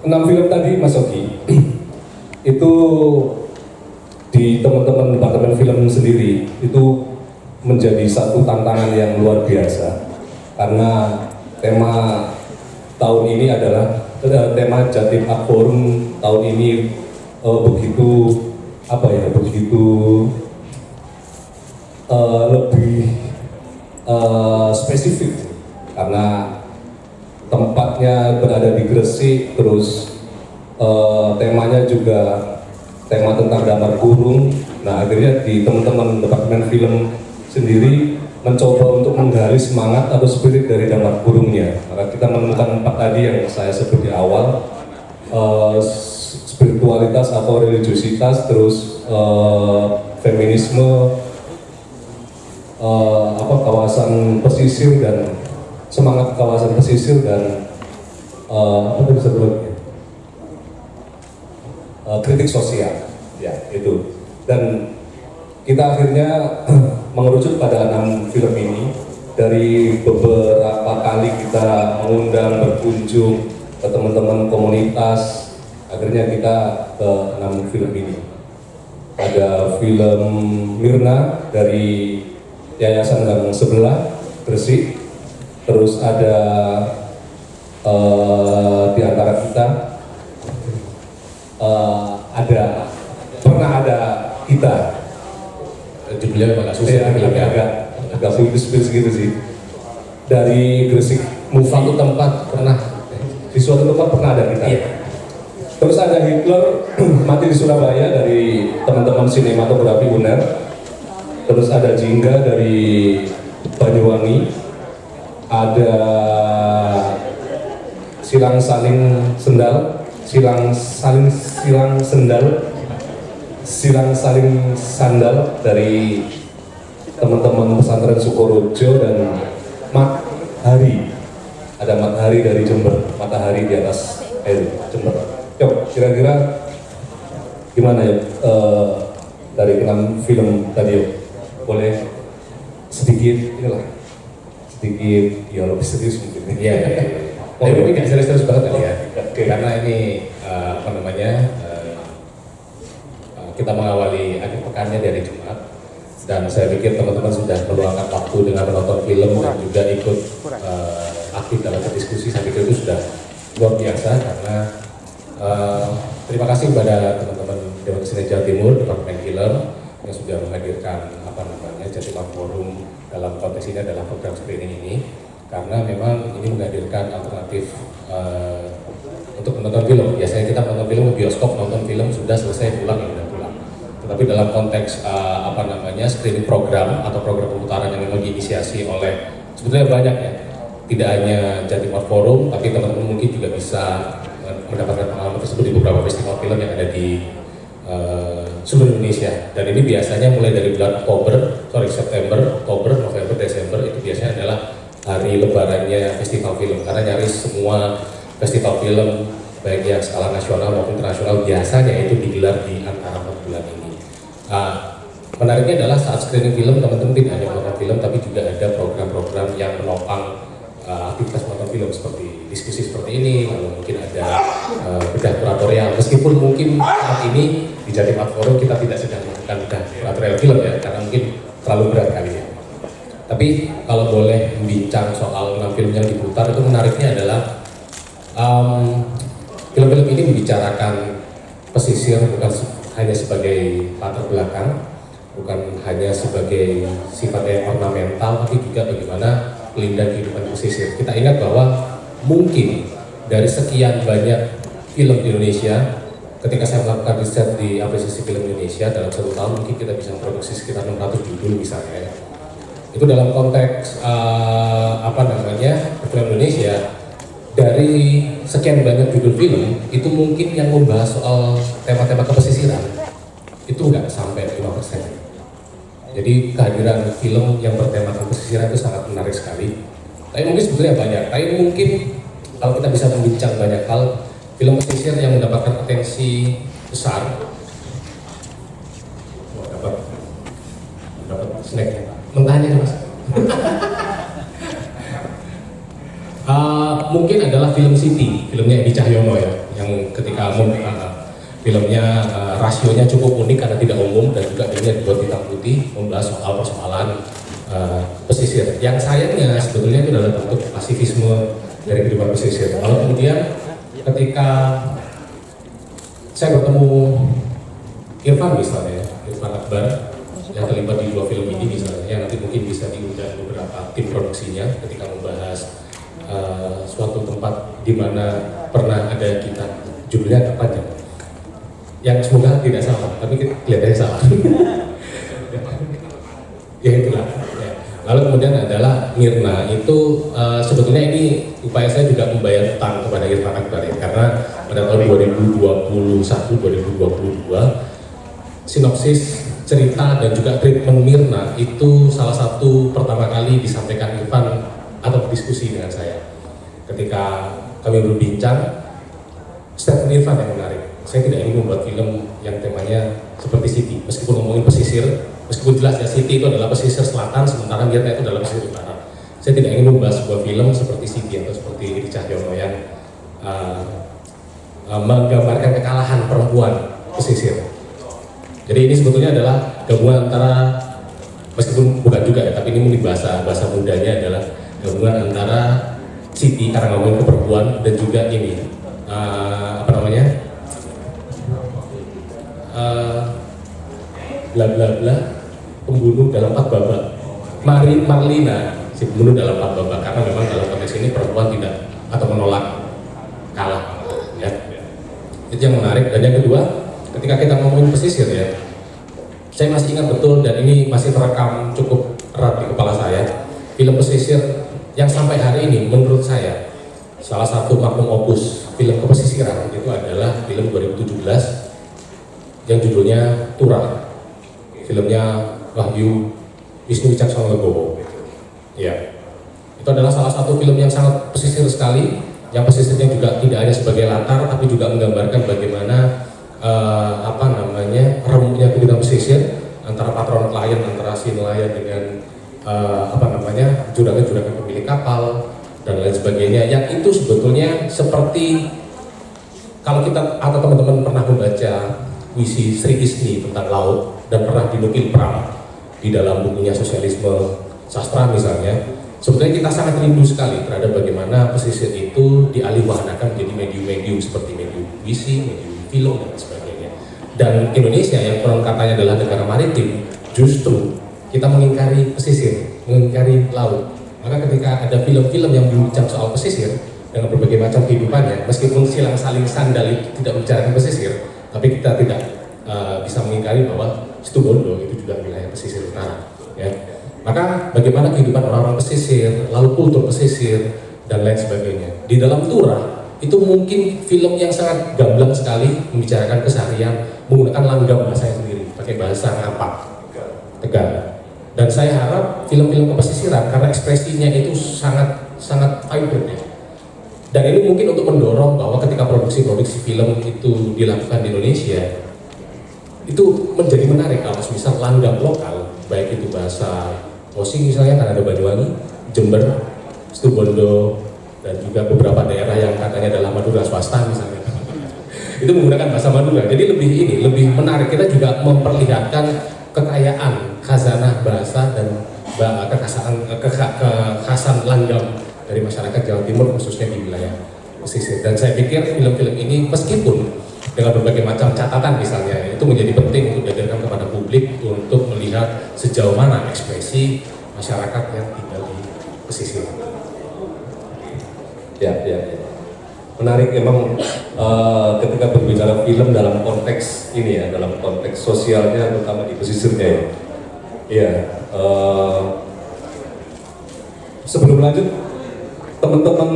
6 film tadi Mas Ogi itu di teman-teman departemen film sendiri itu menjadi satu tantangan yang luar biasa karena tema tahun ini adalah tema Jatim Art Forum tahun ini begitu lebih spesifik karena tempatnya berada di Gresik, terus temanya juga tema tentang damar kurung. Nah akhirnya di teman-teman departemen film sendiri mencoba untuk menggali semangat atau spirit dari damar kurungnya. Maka kita menemukan 4 tadi yang saya sebut di awal, spiritualitas atau religiositas, terus feminisme, kawasan pesisir dan semangat kawasan pesisir dan kritik sosial, ya itu. Dan kita akhirnya mengerucut pada 6 film ini. Dari beberapa kali kita mengundang berkunjung ke teman-teman komunitas, akhirnya kita ke 6 film ini. Ada film Mirna dari Yayasan Gang Sebelah Gresik, terus ada di antara kita pernah ada kita judulnya agak susah, agak puitis gitu sih, dari Gresik. Suatu tempat pernah Di suatu tempat pernah ada kita. Iya. Terus ada Hitler Mati di Surabaya dari teman-teman sinematografi UNER. Terus ada Jingga dari Banyuwangi. Ada Silang Saling Sandal dari teman-teman pesantren Sukorojo, dan Mat Hari. Ada Mat Hari dari Jember, Matahari di atas air Jember. Yuk, kira-kira gimana ya dari 6 film tadi yuk? Boleh sedikit ya lebih serius mungkin. Iya. Ini nggak serius-serius banget kali ya. Karena ini kita mengawali akhir pekannya dari Jumat, dan saya pikir teman-teman sudah meluangkan waktu dengan menonton film dan juga ikut aktif dalam diskusi. Saya pikir itu sudah luar biasa, karena terima kasih kepada teman-teman Dewan Kesenian Jawa Timur, Departemen Film yang sudah menghadirkan Jatim Art Forum dalam konteks ini adalah program screening ini, karena memang ini menghadirkan alternatif untuk menonton film. Biasanya kita menonton film di bioskop, nonton film sudah selesai pulang ya udah pulang. Tetapi dalam konteks screening program atau program pemutaran yang memang diinisiasi oleh sebetulnya banyak ya, tidak hanya Jatim Art Forum, tapi teman-teman mungkin juga bisa mendapatkan pengalaman tersebut di beberapa festival film yang ada di seluruh Indonesia. Dan ini biasanya mulai dari bulan September, Oktober, November, Desember itu biasanya adalah hari lebarannya festival film, karena nyaris semua festival film baik yang skala nasional maupun internasional biasanya itu digelar di antara 4 bulan ini. Menariknya adalah saat screening film teman-teman tidak hanya menonton film, tapi juga ada program-program yang menopang aktivitas menonton film seperti diskusi seperti ini, lalu mungkin ada bedah kuratorial. Meskipun mungkin saat ini di Jatim Art Forum kita tidak sedang melakukan bedah kuratorial film ya, karena mungkin terlalu berat kali ya. Tapi kalau boleh membincang soal 6 film yang diputar, itu menariknya adalah film-film ini membicarakan pesisir bukan hanya sebagai latar belakang, bukan hanya sebagai sifatnya ornamental, tapi juga bagaimana pelindahan kehidupan pesisir. Kita ingat bahwa mungkin dari sekian banyak film di Indonesia, ketika saya melakukan riset di apresiasi film Indonesia dalam 1 tahun, mungkin kita bisa memproduksi sekitar 600 judul misalnya. Itu dalam konteks film Indonesia, dari sekian banyak judul film itu mungkin yang membahas soal tema-tema kepesisiran itu nggak sampai 5%. Jadi kehadiran film yang bertemakan pesisiran itu sangat menarik sekali. Tapi mungkin sebetulnya banyak. Tapi mungkin kalau kita bisa membincang banyak hal, film pesisir yang mendapatkan atensi besar. Dapat snack. Mentahnya mas. Mungkin adalah film City, filmnya Edi Cahyono ya, yang ketika filmnya rasionya cukup unik karena tidak umum dan juga filmnya dibuat hitam putih, membahas soal persoalan pesisir. Yang sayangnya sebetulnya itu adalah bentuk pasifisme dari kehidupan pesisir. Lalu kemudian ketika saya bertemu Irfan misalnya, Irfan Akbar yang terlibat di 2 film ini misalnya, yang nanti mungkin bisa diundang beberapa tim produksinya ketika membahas suatu tempat di mana pernah ada kita, judulnya agak panjang, yang semoga tidak salah, tapi kelihatannya salah. Ya itulah. Ya. Lalu kemudian adalah Mirna, itu sebetulnya ini upaya saya juga membayar utang kepada Irfan Akbar ya, karena pada tahun 2021-2022 sinopsis cerita dan juga treatment Mirna itu salah satu pertama kali disampaikan Irfan atau diskusi dengan saya. Ketika kami berbincang, statement Irfan yang menarik. Saya tidak ingin membuat film yang temanya seperti City, meskipun ngomongin pesisir, meskipun jelas ya City itu adalah pesisir selatan, sementara Mirna itu adalah pesisir utara. Saya tidak ingin membahas sebuah film seperti City atau seperti Edi Cahyono yang menggambarkan kekalahan perempuan pesisir. Jadi ini sebetulnya adalah gabungan antara, meskipun bukan juga ya, tapi ini mungkin bahasa mudanya adalah gabungan antara City karena ngomongin ke perempuan dan juga ini apa namanya bla bla bla pembunuh dalam 4 babak, Marlina si pembunuh dalam 4 babak, karena memang dalam konteks ini perempuan tidak atau menolak kalah ya. Itu yang menarik. Dan yang kedua, ketika kita ngomongin pesisir ya, saya masih ingat betul dan ini masih terekam cukup erat di kepala saya, film pesisir yang sampai hari ini menurut saya salah satu magnum opus film kepesisiran itu adalah film 2017 yang judulnya Turah, filmnya Wahyu Wisnu Wicaksono Legowo. Ya, itu adalah salah satu film yang sangat pesisir sekali, yang pesisirnya juga tidak hanya sebagai latar, tapi juga menggambarkan bagaimana remuknya kehidupan pesisir antara patron klien, antara si nelayan dengan juragan-juragan pemilik kapal dan lain sebagainya. Yang itu sebetulnya seperti kalau kita atau teman-teman pernah membaca puisi Sri Isni tentang laut dan pernah dinukil Pram di dalam bukunya Sosialisme Sastra misalnya, sebetulnya kita sangat rindu sekali terhadap bagaimana pesisir itu dialihwahanakan menjadi medium-medium seperti medium puisi, medium film dan sebagainya. Dan Indonesia yang konon katanya adalah negara maritim, justru kita mengingkari pesisir, mengingkari laut. Maka ketika ada film-film yang berbicara soal pesisir dengan berbagai macam kehidupannya, meskipun silang saling sandal itu tidak membicarakan pesisir, tapi kita tidak bisa mengingkari bahwa Situbondo itu juga wilayah pesisir utara. Ya. Maka bagaimana kehidupan orang-orang pesisir, lalu kultur pesisir dan lain sebagainya. Di dalam Turah itu mungkin film yang sangat gamblang sekali membicarakan keseharian menggunakan langgam bahasa sendiri, pakai bahasa ngapak, Tegal. Dan saya harap film-film kepesisiran karena ekspresinya itu sangat vibrant ya. Dan ini mungkin untuk mendorong bahwa ketika produksi-produksi film itu dilakukan di Indonesia, itu menjadi menarik kalau misal langgam lokal, baik itu bahasa Osing misalnya karena ada Banyuwangi, Jember, Situbondo, dan juga beberapa daerah yang katanya adalah Madura swasta misalnya. Itu menggunakan bahasa Madura. Jadi lebih menarik. Kita juga memperlihatkan kekayaan khazanah bahasa dan kekhasan langgam dari masyarakat Jawa Timur khususnya di wilayah pesisir. Dan saya pikir film-film ini meskipun dengan berbagai macam catatan misalnya itu menjadi penting untuk diajarkan kepada publik untuk melihat sejauh mana ekspresi masyarakat yang tinggal di pesisir. Ya. Menarik memang ketika berbicara film dalam konteks ini ya, dalam konteks sosialnya terutama di pesisirnya ya. Iya. Sebelum lanjut, teman-teman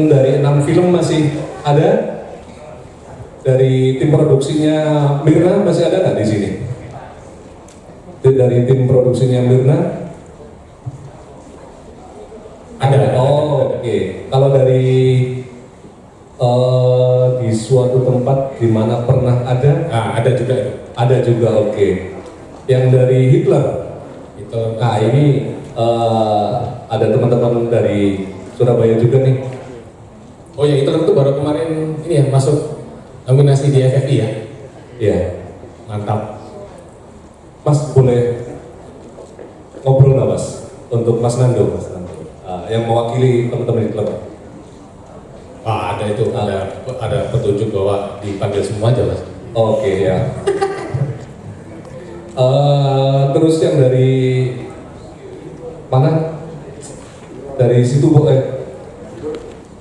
dari 6 film masih ada? Dari tim produksinya Mirna masih ada nggak di sini? Dari tim produksinya Mirna? Ada. Oh, oke. Kalau dari di suatu tempat di mana pernah ada? Ada juga. Ada juga, oke. Yang dari Hitler? Itu. Nah ini ada teman-teman dari Surabaya juga nih. Oh ya, Hitler itu baru kemarin ini ya masuk Nominasi di FFI ya? Iya. Mantap. Mas boleh ngobrol nggak Mas? Untuk Mas Nando, yang mewakili teman-teman di klub. Ada itu, ada petunjuk bahwa dipanggil semua aja Mas. Oke ya. Terus yang dari mana? Dari situ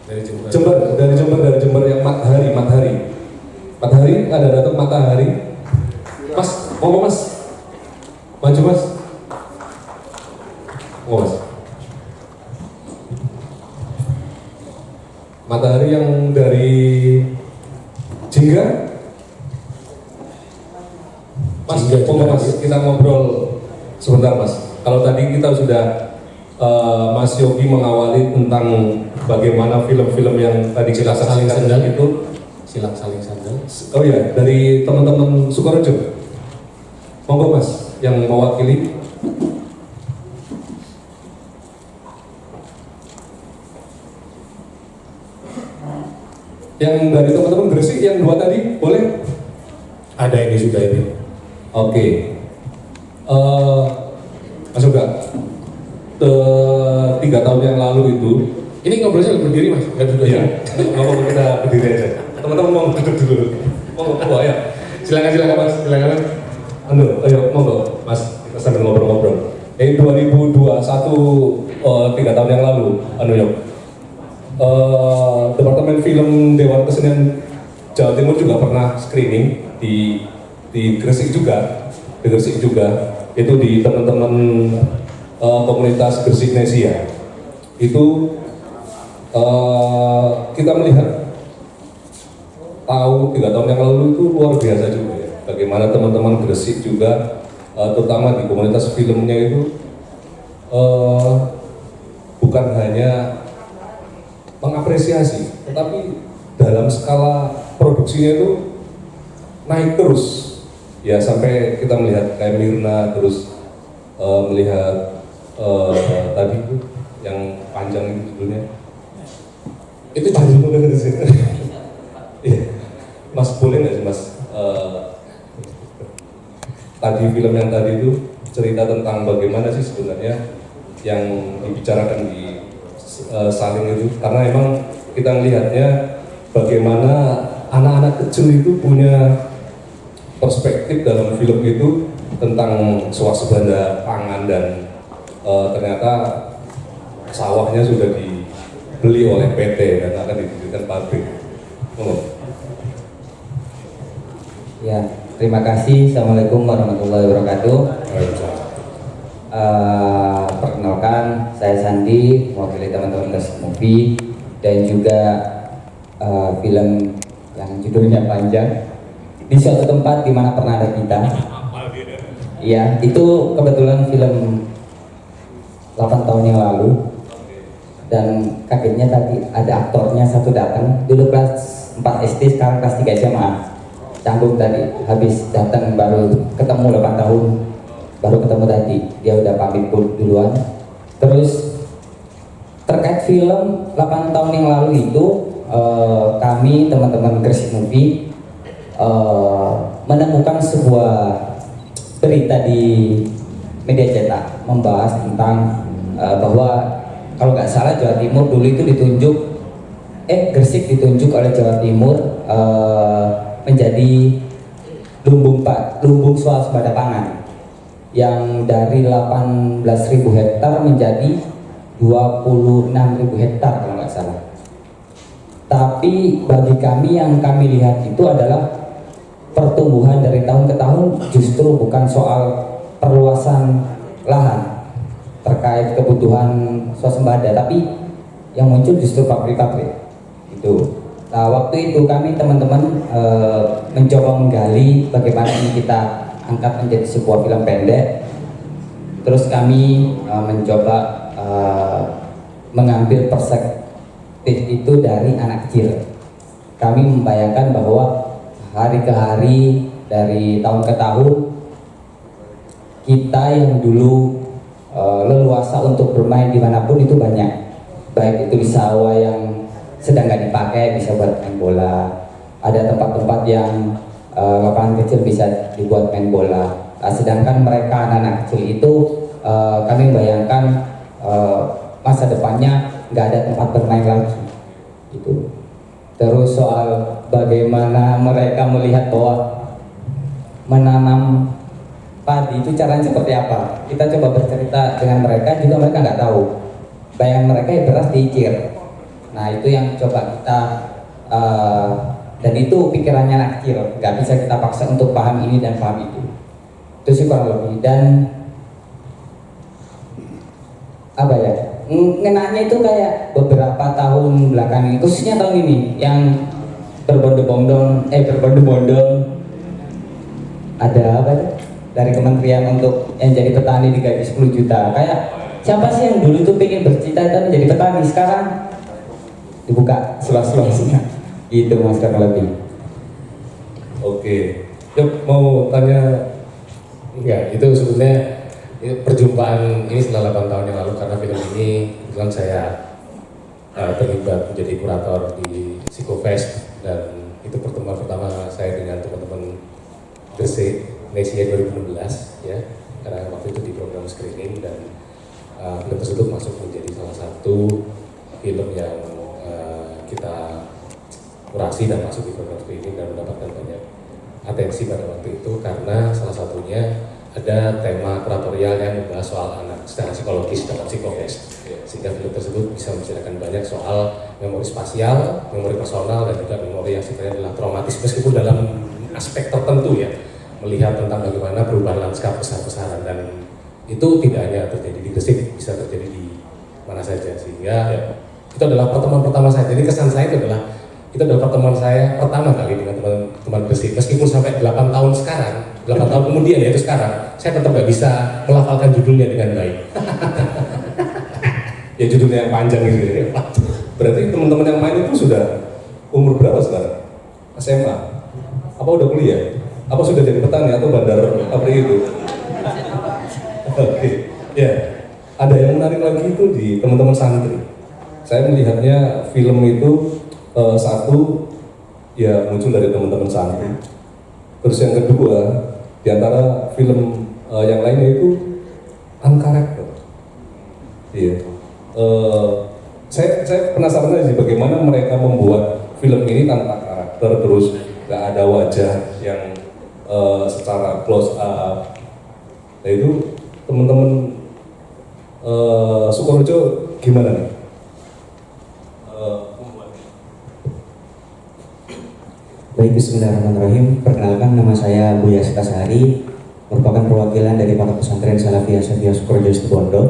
Dari Jember. dari Jember yang Matahari. Ada datang Matahari. Mas, mau Mas? Maju Mas. Oh Mas. Matahari yang dari Jingga. Mas, mau Mas, kita ngobrol sebentar Mas. Kalau tadi kita sudah Mas Yogi mengawali tentang bagaimana film-film yang tadi kita Saling saksikan Sandal itu. Silang saling sandal. Oh iya, dari teman-teman Sukorejo. Monggo Mas, yang mewakili. Yang dari teman-teman Gresik, yang dua tadi, boleh? Ada ini sudah ini. Oke. Mas Yoga, 3 tahun yang lalu itu. Ini ngobrolnya berdiri Mas, nggak duduk. Iya, ngomong kita berdiri aja. Teman-teman mau duduk dulu. Monggo ya. Silakan Mas, silakan. Ayo monggo Mas, kita sambil ngobrol-ngobrol. 2021 3 tahun yang lalu, yuk. Departemen Film Dewan Kesenian Jawa Timur juga pernah screening di Gresik juga, itu di teman-teman komunitas Gresik Nesia. Itu kita melihat tahu 3 tahun yang lalu itu luar biasa juga ya. Bagaimana teman-teman Gresik juga, terutama di komunitas filmnya itu bukan hanya mengapresiasi, tetapi dalam skala produksinya itu naik terus. Ya sampai kita melihat kayak Mirna, terus melihat tadi itu yang panjang itu judulnya. Itu judulnya sih. Iya, Mas boleh nggak sih Mas? Tadi film yang tadi itu cerita tentang bagaimana sih sebenarnya yang dibicarakan di saling itu, karena emang kita melihatnya bagaimana anak-anak kecil itu punya perspektif dalam film itu tentang swasembada pangan dan ternyata sawahnya sudah dibeli oleh PT dan akan didirikan pabrik. Ya, terima kasih. Assalamualaikum warahmatullahi wabarakatuh. Perkenalkan, saya Sandi, mewakili teman-teman Gresik Movie dan juga film yang judulnya panjang di suatu tempat di mana pernah ada kita. Iya, itu kebetulan film 8 tahun yang lalu dan kagetnya tadi ada aktornya satu datang, dulu kelas 4 SD, sekarang kelas 3 SMA. Canggung tadi, habis datang baru ketemu 8 tahun. Baru ketemu tadi, dia udah pamit duluan. Terus terkait film 8 tahun yang lalu itu, kami teman-teman Gresik Movie menemukan sebuah berita di media cetak membahas tentang bahwa kalau nggak salah Jawa Timur dulu itu ditunjuk, Gresik ditunjuk oleh Jawa Timur menjadi lumbung swasembada pangan yang dari 18.000 hektar menjadi 26.000 hektar kalau nggak salah. Tapi bagi kami yang kami lihat itu adalah pertumbuhan dari tahun ke tahun, justru bukan soal perluasan lahan terkait kebutuhan swasembada, tapi yang muncul justru pabrik-pabrik itu. Nah, waktu itu kami teman-teman mencoba menggali bagaimana ini kita angkat menjadi sebuah film pendek. Terus kami mencoba mengambil perspektif itu dari anak kecil. Kami membayangkan bahwa hari ke hari, dari tahun ke tahun, kita yang dulu leluasa untuk bermain dimanapun itu banyak. Baik itu di sawah yang sedang nggak dipakai bisa buat main bola, ada tempat-tempat yang lapangan kecil bisa dibuat main bola. Sedangkan mereka anak-anak kecil itu kami bayangkan masa depannya nggak ada tempat bermain lagi. Gitu. Terus soal bagaimana mereka melihat bahwa menanam padi itu caranya seperti apa, kita coba bercerita dengan mereka, juga mereka nggak tahu. Bayangan mereka ya beras diicir. Nah itu yang coba kita dan itu pikirannya anak kecil, nggak bisa kita paksa untuk paham ini dan paham itu. Itu sih kurang lebih. Dan apa ya, ngenanya itu kayak beberapa tahun belakangan, khususnya tahun ini yang berbondong-bondong ada apa ya, dari kementerian untuk yang jadi petani digaji 10 juta. Kayak siapa sih yang dulu tuh pengen bercita-cita menjadi petani, sekarang dibuka seluas-luasnya. Gitu mas kurang lebih. Oke, Yuk mau tanya. Enggak, itu sebetulnya perjumpaan ini setelah 8 tahun yang lalu, karena film ini kebetulan saya terlibat menjadi kurator di Psikofest, dan itu pertemuan pertama saya dengan teman-teman Gresik Nesia 2016 ya, karena waktu itu di program screening, dan film tersebut masuk menjadi salah satu film yang kita kurasi dan masuk di program screening dan mendapatkan banyak atensi pada waktu itu, karena salah satunya ada tema kuratorial yang membahas soal anak secara psikologis dalam Psikofest, sehingga film tersebut bisa membicarakan banyak soal memori spasial, memori personal, dan juga memori yang sifatnya adalah traumatis, meskipun dalam aspek tertentu ya, melihat tentang bagaimana perubahan lanskap besar-besaran, dan itu tidak hanya terjadi di Gresik, bisa terjadi di mana saja, sehingga itu adalah pertemuan pertama saya. Jadi kesan saya itu adalah pertemuan saya pertama kali dengan teman-teman Gresik, meskipun sampai 8 tahun sekarang, 8 tahun kemudian yaitu sekarang, saya tetap nggak bisa melafalkan judulnya dengan baik. Ya judulnya yang panjang gitu ya. Berarti teman-teman yang main itu sudah umur berapa sekarang? SMA? Apa udah kuliah? Apa sudah jadi petani atau bandar apa itu? Oke, ya. Ada yang menarik lagi itu di teman-teman santri. Saya melihatnya film itu satu ya muncul dari teman-teman santri. Terus yang kedua, di antara film yang lainnya itu unkarakter. Iya. Saya penasaran aja bagaimana mereka membuat film ini tanpa karakter, terus nggak ada wajah yang secara close up. Nah itu teman-teman Sukorejo gimana nih? Baik, bismillahirrahmanirrahim. Perkenalkan, nama saya Buya Setasari, merupakan perwakilan dari Pondok Pesantren Salafiyah Syariah Sukorejo Situbondo.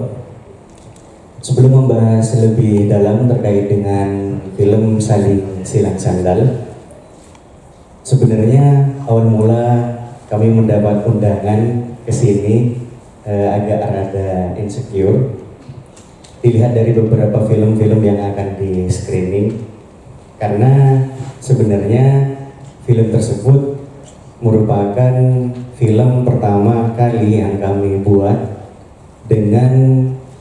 Sebelum membahas lebih dalam terkait dengan film Saling Silang Sandal, sebenarnya awal mula kami mendapat undangan ke sini agak rada insecure. Dilihat dari beberapa film-film yang akan di screening, karena sebenarnya film tersebut merupakan film pertama kali yang kami buat dengan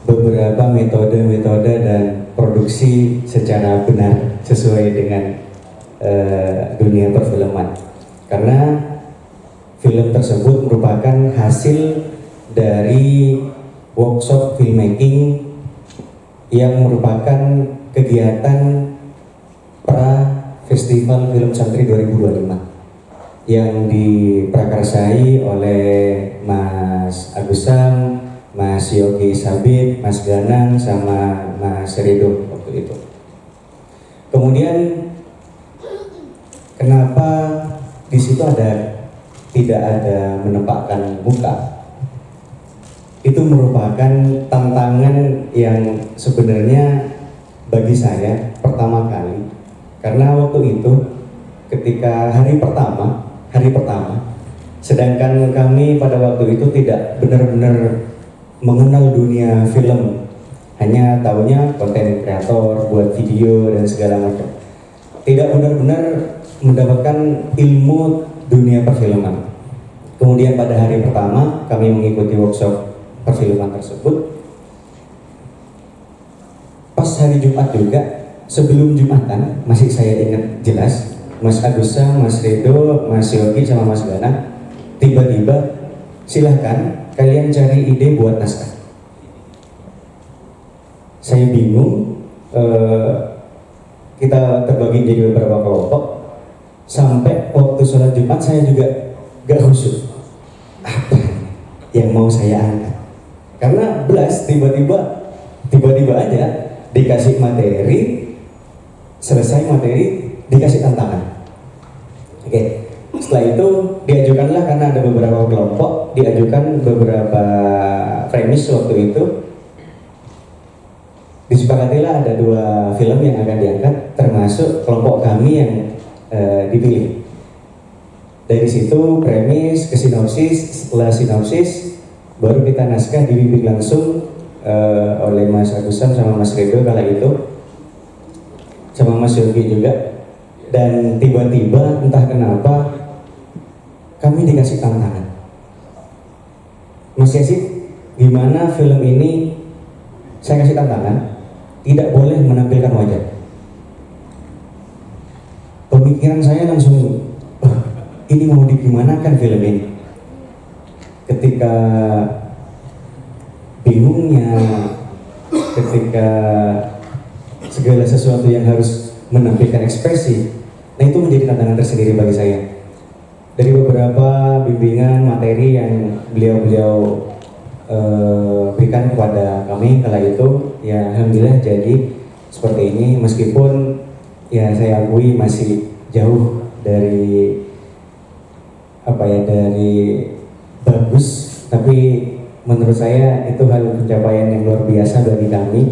beberapa metode-metode dan produksi secara benar sesuai dengan dunia perfilman. Karena film tersebut merupakan hasil dari workshop filmmaking yang merupakan kegiatan pra Festival Film Santri 2025 yang diprakarsai oleh Mas Agus Sam, Mas Yogi Sabit, Mas Ganang, sama Mas Rido waktu itu. Kemudian kenapa di situ tidak ada menempatkan muka? Itu merupakan tantangan yang sebenarnya bagi saya pertama kali, karena waktu itu ketika hari pertama, sedangkan kami pada waktu itu tidak benar-benar mengenal dunia film, hanya taunya konten kreator, buat video dan segala macam, tidak benar-benar mendapatkan ilmu dunia perfilman. Kemudian pada hari pertama kami mengikuti workshop perfilman tersebut. Pas hari Jumat juga, sebelum Jumatan, masih saya ingat jelas, Mas Agusa, Mas Rido, Mas Yogi sama Mas Gana, tiba-tiba silahkan kalian cari ide buat naskah. Saya bingung, kita terbagi jadi beberapa kelompok. Sampai waktu sholat Jumat saya juga gak khusyuk. Apa yang mau saya angkat? Karena belas tiba-tiba aja dikasih materi, selesai materi dikasih tantangan. Oke, setelah itu diajukanlah, karena ada beberapa kelompok, diajukan beberapa premis waktu itu. Disepakatilah ada 2 film yang akan diangkat, termasuk kelompok kami yang dipilih. Dari situ premis ke sinopsis, setelah sinopsis baru kita naskah dibimbing langsung oleh Mas Agusam sama Mas Rido kala itu, sama Mas Yogi juga. Dan tiba-tiba entah kenapa kami dikasih tantangan. Mas Yasid, gimana film ini? Saya kasih tantangan, tidak boleh menampilkan wajah. Pemikiran saya langsung, ini mau digimanakan film ini? Ketika bingungnya, ketika segala sesuatu yang harus menampilkan ekspresi, nah itu menjadi tantangan tersendiri bagi saya. Dari beberapa bimbingan materi yang beliau-beliau berikan kepada kami kala itu, ya alhamdulillah jadi seperti ini. Meskipun ya saya akui masih jauh dari dari bagus, tapi menurut saya itu hal pencapaian yang luar biasa bagi kami,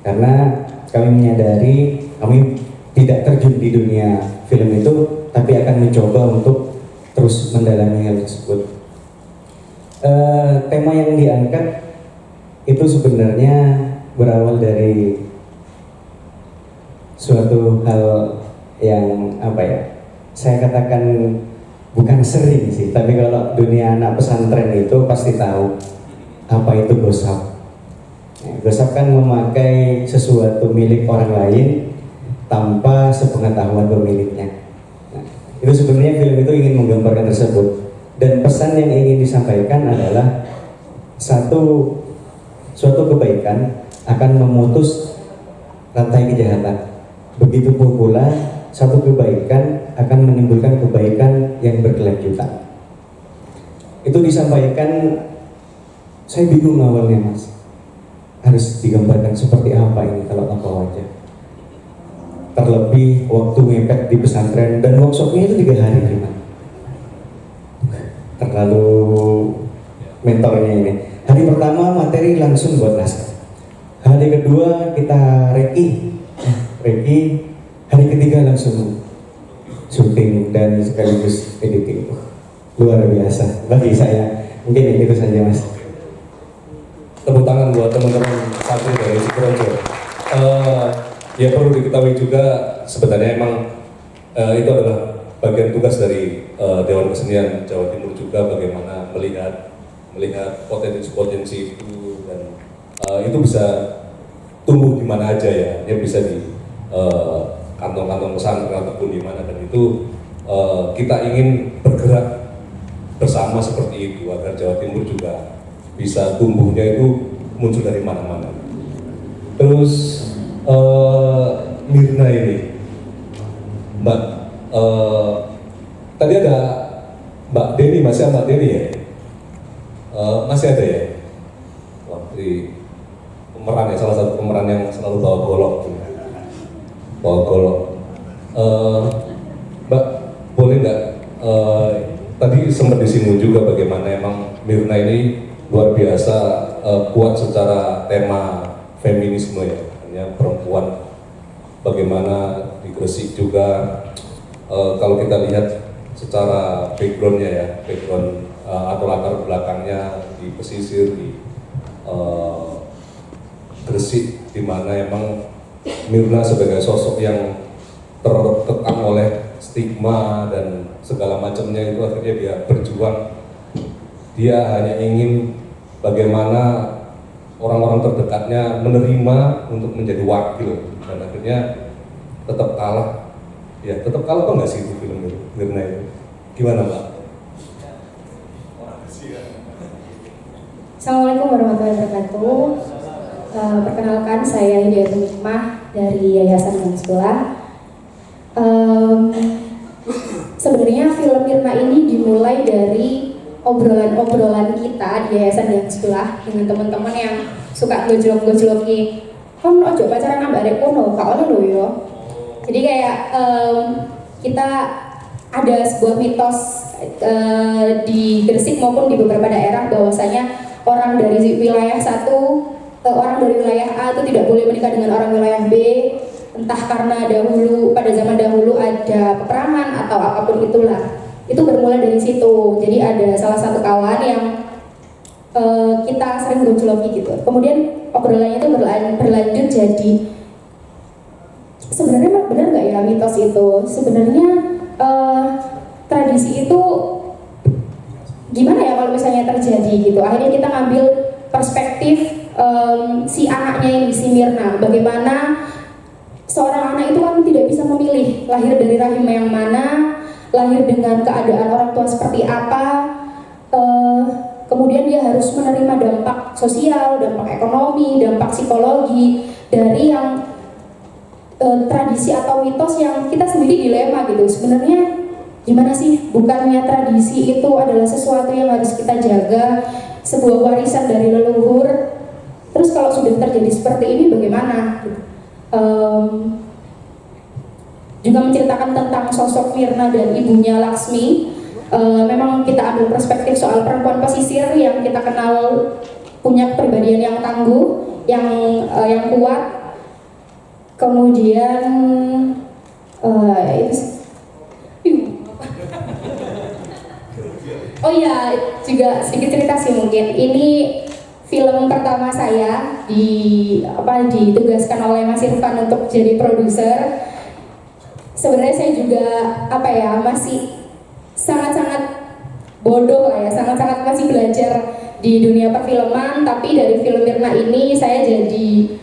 karena kami menyadari kami tidak terjun di dunia film itu, tapi akan mencoba untuk terus mendalami hal tersebut. Tema yang diangkat itu sebenarnya berawal dari suatu hal yang saya katakan bukan sering sih, tapi kalau dunia anak pesantren itu pasti tahu apa itu gosap. Gosap kan memakai sesuatu milik orang lain tanpa sepengetahuan pemiliknya. Nah, itu sebenarnya film itu ingin menggambarkan tersebut, dan pesan yang ingin disampaikan adalah suatu kebaikan akan memutus rantai kejahatan. Begitu pula satu kebaikan akan menimbulkan kebaikan yang berkelanjutan. Itu disampaikan, saya bingung awalnya Mas, harus digambarkan seperti apa ini kalau tanpa wajah. Terlebih waktu mepet di pesantren, dan workshopnya itu 3 hari gimana? Terlalu mentornya ini. Hari pertama materi langsung buat naskah. Hari kedua kita reki. Hari ketiga langsung syuting dan sekaligus editing. Luar biasa bagi saya. Mungkin itu saja Mas. Tepuk tangan buat teman-teman santri dari Sukorejo. Ya perlu diketahui juga sebenarnya emang itu adalah bagian tugas dari Dewan Kesenian Jawa Timur juga, bagaimana melihat potensi-potensi itu, dan itu bisa tumbuh di mana aja ya, dia bisa di kantong-kantong pesantren ataupun di mana, dan itu kita ingin bergerak bersama seperti itu agar Jawa Timur juga bisa tumbuhnya itu muncul dari mana-mana. Terus Mirna ini, Mbak, tadi ada Mbak Deni, masih Mbak Deni ya? Masih ada ya? Wah, di pemeran ya, salah satu pemeran yang selalu bawa golok. Mbak, boleh nggak? Tadi sempat disinggung juga bagaimana emang Mirna ini luar biasa kuat secara tema feminisme ya, hanya perempuan. Bagaimana di Gresik juga kalau kita lihat secara backgroundnya ya, atau latar belakangnya di pesisir di Gresik, di mana emang Mirna sebagai sosok yang tertekan oleh stigma dan segala macamnya, itu akhirnya dia berjuang. Dia hanya ingin bagaimana orang-orang terdekatnya menerima untuk menjadi wakil, dan akhirnya tetap kalah Ya, tetap kalau nggak sih itu film itu, Mirna itu. Gimana Mbak? Assalamualaikum warahmatullahi wabarakatuh. Perkenalkan saya Hidayatun Hikmah dari Yayasan Yang Sebelah. Sebenarnya film Mirna ini dimulai dari obrolan-obrolan kita di Yayasan Yang Sebelah dengan teman-teman yang suka gojlok-gojloki. Kan ojo pacaran ambak arek kono, gak ono lho yo. Jadi kayak kita ada sebuah mitos di Gresik maupun di beberapa daerah bahwasanya orang dari wilayah satu, orang dari wilayah A itu tidak boleh menikah dengan orang wilayah B, entah karena pada zaman dahulu ada peperangan atau apapun itulah. Itu bermula dari situ. Jadi ada salah satu kawan yang kita sering gojloki gitu. Kemudian obrolannya itu berlanjut jadi sebenarnya benar nggak ya mitos itu? Sebenarnya tradisi itu gimana ya kalau misalnya terjadi gitu. Akhirnya kita ngambil perspektif si anaknya ini, si Mirna. Bagaimana seorang anak itu kan tidak bisa memilih lahir dari rahim yang mana, lahir dengan keadaan orang tua seperti apa, kemudian dia harus menerima dampak sosial, dampak ekonomi, dampak psikologi dari yang tradisi atau mitos yang kita sendiri dilema gitu. Sebenarnya gimana sih, bukannya tradisi itu adalah sesuatu yang harus kita jaga, sebuah warisan dari leluhur. Terus kalau sudah terjadi seperti ini bagaimana? Juga menceritakan tentang sosok Mirna dan ibunya Laksmi. Memang kita ambil perspektif soal perempuan pesisir yang kita kenal punya kepribadian yang tangguh, yang kuat. Kemudian oh iya, juga sedikit cerita sih mungkin. Ini film pertama saya ditugaskan oleh Mas Irfan untuk jadi produser. Sebenarnya saya juga masih sangat-sangat bodoh lah ya, sangat-sangat masih belajar di dunia perfilman. Tapi dari film Mirna ini saya jadi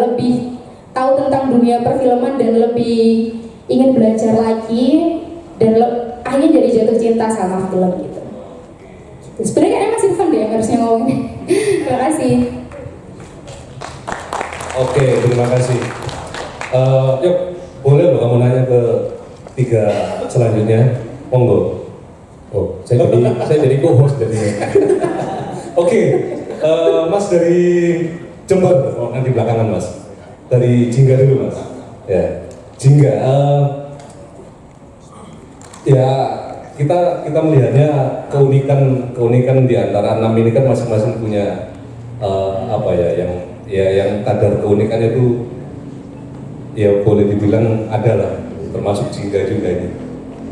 lebih tahu tentang dunia perfilman dan lebih ingin belajar lagi dan akhirnya jadi jatuh cinta sama film gitu. Sebenarnya kayaknya Mas Irfan deh yang harusnya ngomongin. Terima kasih. Oke, terima kasih. Yuk, boleh loh kamu nanya ke tiga selanjutnya, monggo. Oh, saya jadi co-host jadinya. Oke, Mas dari Jember, nanti belakangan Mas. Dari Jingga dulu Mas. Ya, Jingga. Ya, kita melihatnya keunikan di antara 6 ini kan masing-masing punya yang kadar keunikannya itu ya boleh dibilang ada lah, termasuk Jingga juga ini.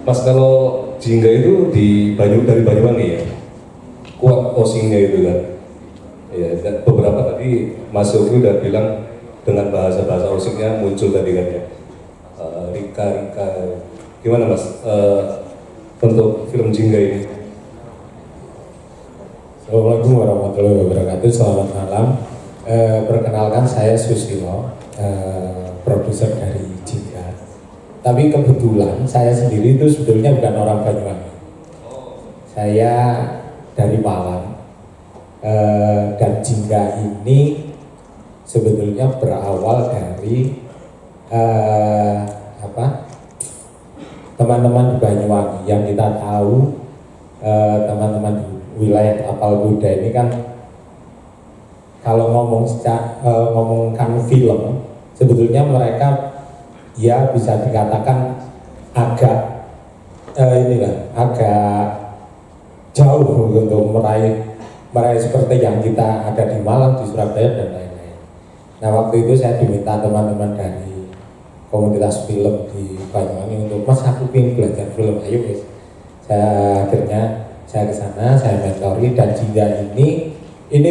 Mas, kalau Jingga itu dari Banyuwangi ya, kuat osingnya itu kan. Ya, dan beberapa tadi Mas Yofi udah bilang dengan bahasa osingnya muncul tadi kan ya. Rika. Gimana Mas untuk film Jingga ini? Assalamualaikum warahmatullahi wabarakatuh. Selamat malam. Perkenalkan saya Susilo, produser dari Jingga. Tapi kebetulan saya sendiri itu sebetulnya bukan orang Banyuwangi. Saya dari Malang. Dan Jingga ini sebetulnya berawal dari teman-teman di Banyuwangi yang kita tahu, teman-teman di wilayah Tapal Kuda ini kan kalau ngomongkan film sebetulnya mereka ya bisa dikatakan agak jauh untuk meraih seperti yang kita ada di Malang, di Surabaya dan lain-lain. Nah, waktu itu saya diminta teman-teman dari komunitas film di Banyuwangi untuk, Mas, aku ingin belajar film, ayo guys. Akhirnya saya ke sana, saya mentori, dan Jingga ini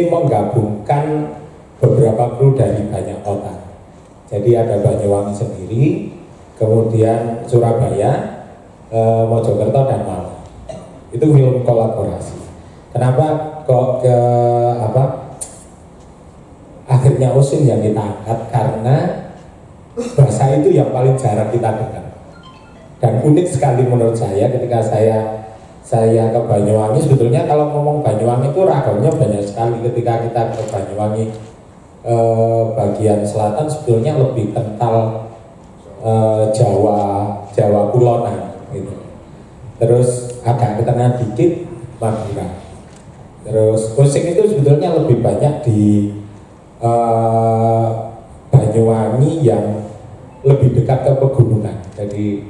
menggabungkan beberapa kru dari banyak kota. Jadi ada Banyuwangi sendiri, kemudian Surabaya, Mojokerto dan Malang. Itu film kolaborasi. Kenapa kok akhirnya Osin yang kita angkat? Karena bahasa itu yang paling jarang kita dengar. Dan unik sekali menurut saya ketika saya ke Banyuwangi. Sebetulnya kalau ngomong Banyuwangi itu ragamnya banyak sekali. Ketika kita ke Banyuwangi bagian selatan sebetulnya lebih kental Jawa Kulonan gitu. Terus agak ke tengah dikit Madura. Terus Osing itu sebetulnya lebih banyak di Banyuwangi yang lebih dekat ke pegunungan. Jadi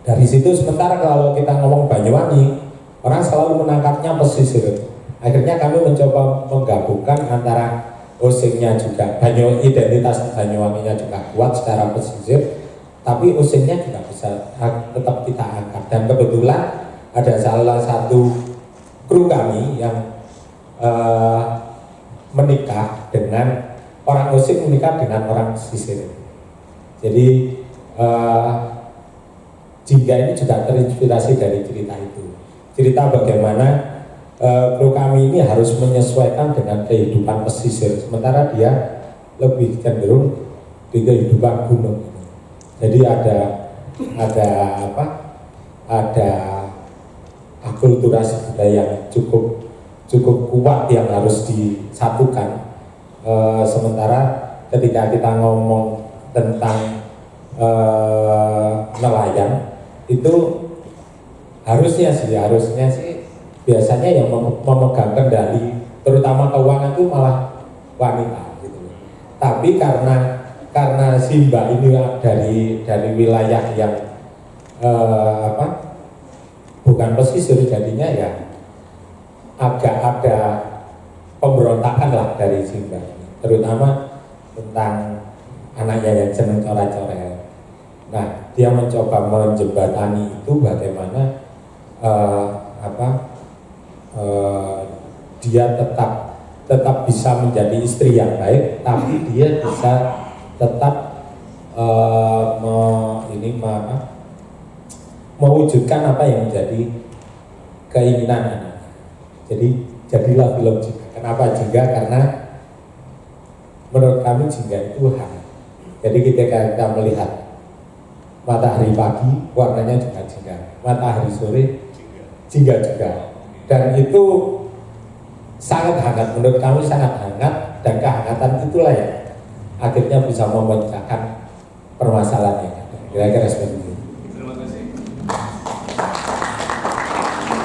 dari situ. Sementara kalau kita ngomong Banyuwangi, orang selalu menangkapnya pesisir. Akhirnya kami mencoba menggabungkan antara Osingnya juga, identitas Banyuwanginya juga kuat secara pesisir, tapi Osingnya juga bisa tetap kita angkat. Dan kebetulan ada salah satu kru kami yang menikah dengan orang Osing, menikah dengan orang pesisir. Jadi Jingga ini juga terinspirasi dari cerita itu. Cerita bagaimana kru kami ini harus menyesuaikan dengan kehidupan pesisir, sementara dia lebih cenderung di kehidupan gunung. Jadi ada akulturasi budaya yang cukup kuat yang harus disatukan. Sementara ketika kita ngomong tentang nelayan itu harusnya sih biasanya yang memegang kendali terutama keuangan itu malah wanita gitu. Tapi karena Simba ini dari wilayah yang bukan pesisir, jadinya ya agak ada pemberontakan lah dari Simba, terutama tentang anaknya yang seneng coret-coret. Nah, dia mencoba menjembatani itu bagaimana dia tetap bisa menjadi istri yang baik, tapi dia bisa tetap mewujudkan apa yang menjadi keinginan anak. Jadi jadilah film Jingga. Kenapa Jingga? Karena menurut kami Jingga itu hangat. Jadi ketika kita melihat matahari pagi, warnanya juga jingga. Matahari sore, jingga juga. Dan itu sangat hangat, menurut kami sangat hangat. Dan kehangatan itulah yang akhirnya bisa memecahkan permasalahan yang ada. Kira-kira seperti itu.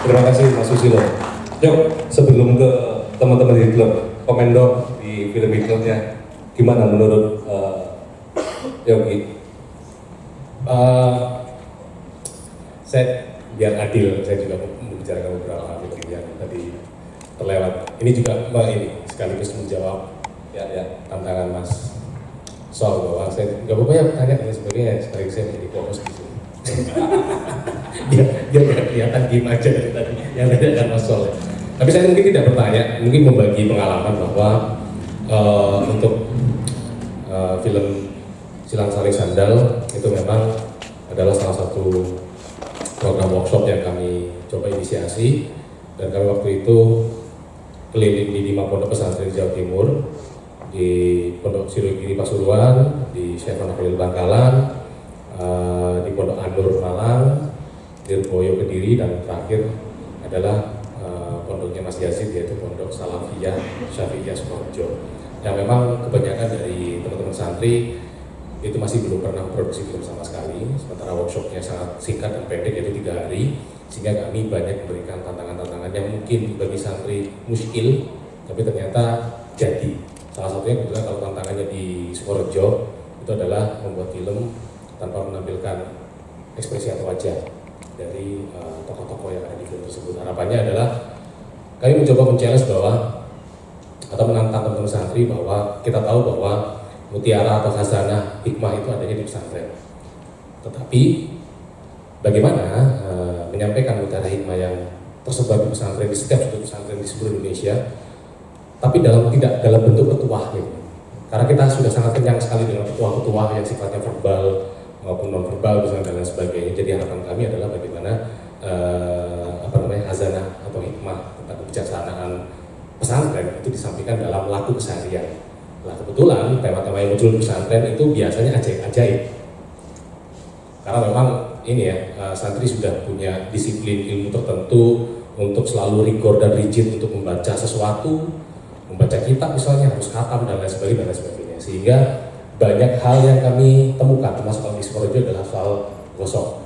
Terima kasih Mas Susilo. Yuk, sebelum ke teman-teman di klub, komen dong di film Hitlernya. Gimana menurut Yogi? Saya biar adil, saya juga membicarakan beberapa hal yang tadi terlewat. Ini juga ini sekaligus menjawab tantangan Mas Sol bahwa saya nggak apa-apa ya tanya dan sebagainya, sekaligus saya menjadi fokus di sini. Dia kelihatan diem aja dari tadi yang tadi akan Mas Sol. Tapi saya mungkin tidak bertanya, mungkin membagi pengalaman bahwa untuk film Silang Saling Sandal itu memang adalah salah satu program workshop yang kami coba inisiasi, dan kami waktu itu keliling di 5 pondok pesantren di Jawa Timur, di Pondok Sirogiri Pasuruan, di Syekh Khalil Bangkalan, di Pondok Anur Malang, di Lirboyo Kediri, dan terakhir adalah pondoknya Mas Yazid, yaitu Pondok Salafiyah Syafi'iyah Sukoharjo. Yang memang kebanyakan dari teman-teman santri itu masih belum pernah produksi film sama sekali, sementara workshopnya sangat singkat dan pendek, yaitu 3 hari, sehingga kami banyak memberikan tantangan-tantangan yang mungkin bagi santri muskil, tapi ternyata jadi. Salah satunya kebetulan kalau tantangannya di Sukoharjo itu adalah membuat film tanpa menampilkan ekspresi atau wajah dari tokoh-tokoh yang ada di film tersebut. Harapannya adalah kami mencoba men-challenge bahwa atau menantang teman-teman santri bahwa kita tahu bahwa mutiara atau khazanah hikmah itu adanya di pesantren. Tetapi bagaimana menyampaikan mutiara hikmah yang tersebar di pesantren, di setiap sudut pesantren di seluruh Indonesia, tapi tidak dalam bentuk petuah gitu. Karena kita sudah sangat kenyang sekali dengan petuah-petuah yang sifatnya verbal maupun non verbal dan lain sebagainya. Jadi harapan kami adalah bagaimana khazanah atau hikmah tentang kebijaksanaan pesantren itu disampaikan dalam laku keseharian. Nah kebetulan tema-tema yang muncul di pesantren itu biasanya ajaib-ajaib. Karena memang ini ya, santri sudah punya disiplin ilmu tertentu untuk selalu rigor dan rigid untuk membaca sesuatu, membaca kitab misalnya harus khatam dan lain sebagainya, sehingga banyak hal yang kami temukan termasuk kalau di Sukorejo adalah soal gosok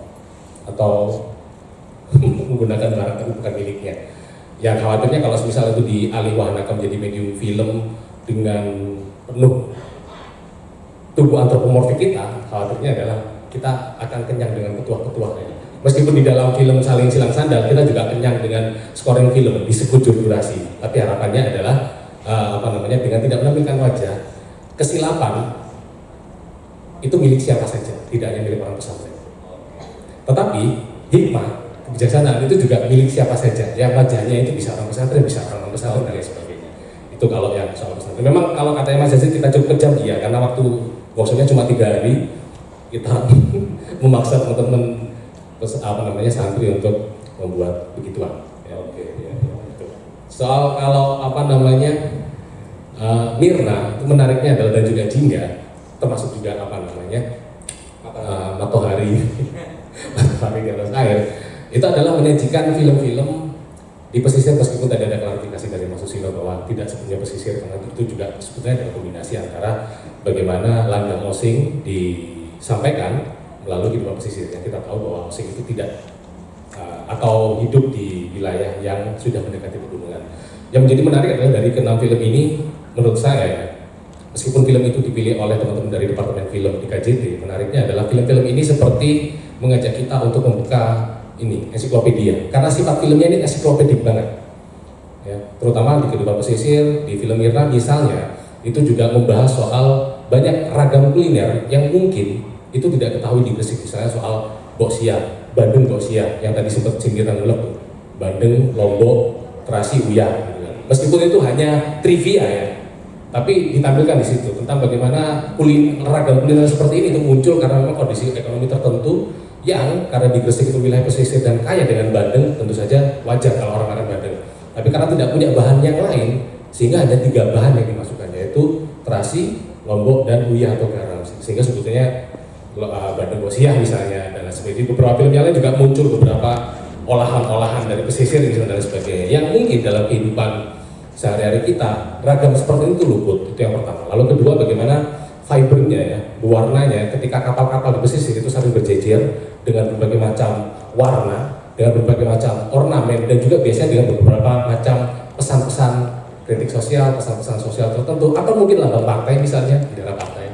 atau menggunakan barang tapi bukan miliknya. Yang khawatirnya kalau misalnya itu dialihwahanakan menjadi medium film dengan penuh tubuh antropomorfik kita, khawatirnya adalah kita akan kenyang dengan petuah-petuahnya. Meskipun di dalam film Saling Silang Sandal kita juga kenyang dengan scoring film di sekujur durasi, tapi harapannya adalah dengan tidak menampilkan wajah, kesilapan itu milik siapa saja, tidak hanya milik orang pesantren. Tetapi hikmah, kebijaksanaan itu juga milik siapa saja. Yang wajahnya itu bisa orang pesantren, bisa orang pesantren dan lain sebagainya. Itu kalau yang soal pesantren. Memang kalau katanya Mas Yazid kita cukup kejam ya, karena waktu workshopnya cuma 3 hari, kita memaksa teman-teman santri untuk membuat begituan. Ya, gitu. Soal kalau Mirna itu menariknya adalah dan juga Jingga, termasuk juga Matahari di atas air, itu adalah menyajikan film-film di pesisir, meskipun tadi ada klarifikasi dari Mas Susilo bahwa tidak sepenuhnya pesisir, karena itu juga sebetulnya adalah kombinasi antara bagaimana Landang Osing disampaikan melalui kehidupan pesisir. Yang kita tahu bahwa Osing itu tidak atau hidup di wilayah yang sudah mendekati pegunungan. Yang menjadi menarik adalah dari ke-6 film ini, menurut saya ya, meskipun film itu dipilih oleh teman-teman dari Departemen Film di KJT, menariknya adalah film-film ini seperti mengajak kita untuk membuka ini ensiklopedia, karena sifat filmnya ini ensiklopedik banget ya, terutama di kehidupan pesisir. Di film Mirna misalnya itu juga membahas soal banyak ragam kuliner yang mungkin itu tidak ketahui di Gresik, misalnya soal boksia, bandeng boksia yang tadi sempat sindiran ulek, bandeng, lombok, terasi, uyah gitu kan. Meskipun itu hanya trivia ya, tapi ditampilkan di situ tentang bagaimana ragam kuliner seperti ini itu muncul karena memang kondisi ekonomi tertentu yang karena di Gresik itu wilayah pesisir dan kaya dengan bandeng, tentu saja wajar kalau orang makan bandeng. Tapi karena tidak punya bahan yang lain, sehingga hanya 3 bahan yang dimasukkan, yaitu terasi, lombok, dan uyah atau garam. Sehingga sebetulnya bandeng bosiah misalnya dan sebagainya. Beberapa film yang lain juga muncul beberapa olahan-olahan dari pesisir dan sebagainya. Yang mungkin dalam kehidupan sehari-hari kita ragam seperti itu luput. Itu yang pertama. Lalu kedua, bagaimana fibernya ya, warnanya ketika kapal-kapal di pesisir itu saling berjejer dengan berbagai macam warna, dengan berbagai macam ornamen, dan juga biasanya dengan beberapa macam pesan-pesan kritik sosial, pesan-pesan sosial tertentu, atau mungkin lambang partai misalnya, bendera partai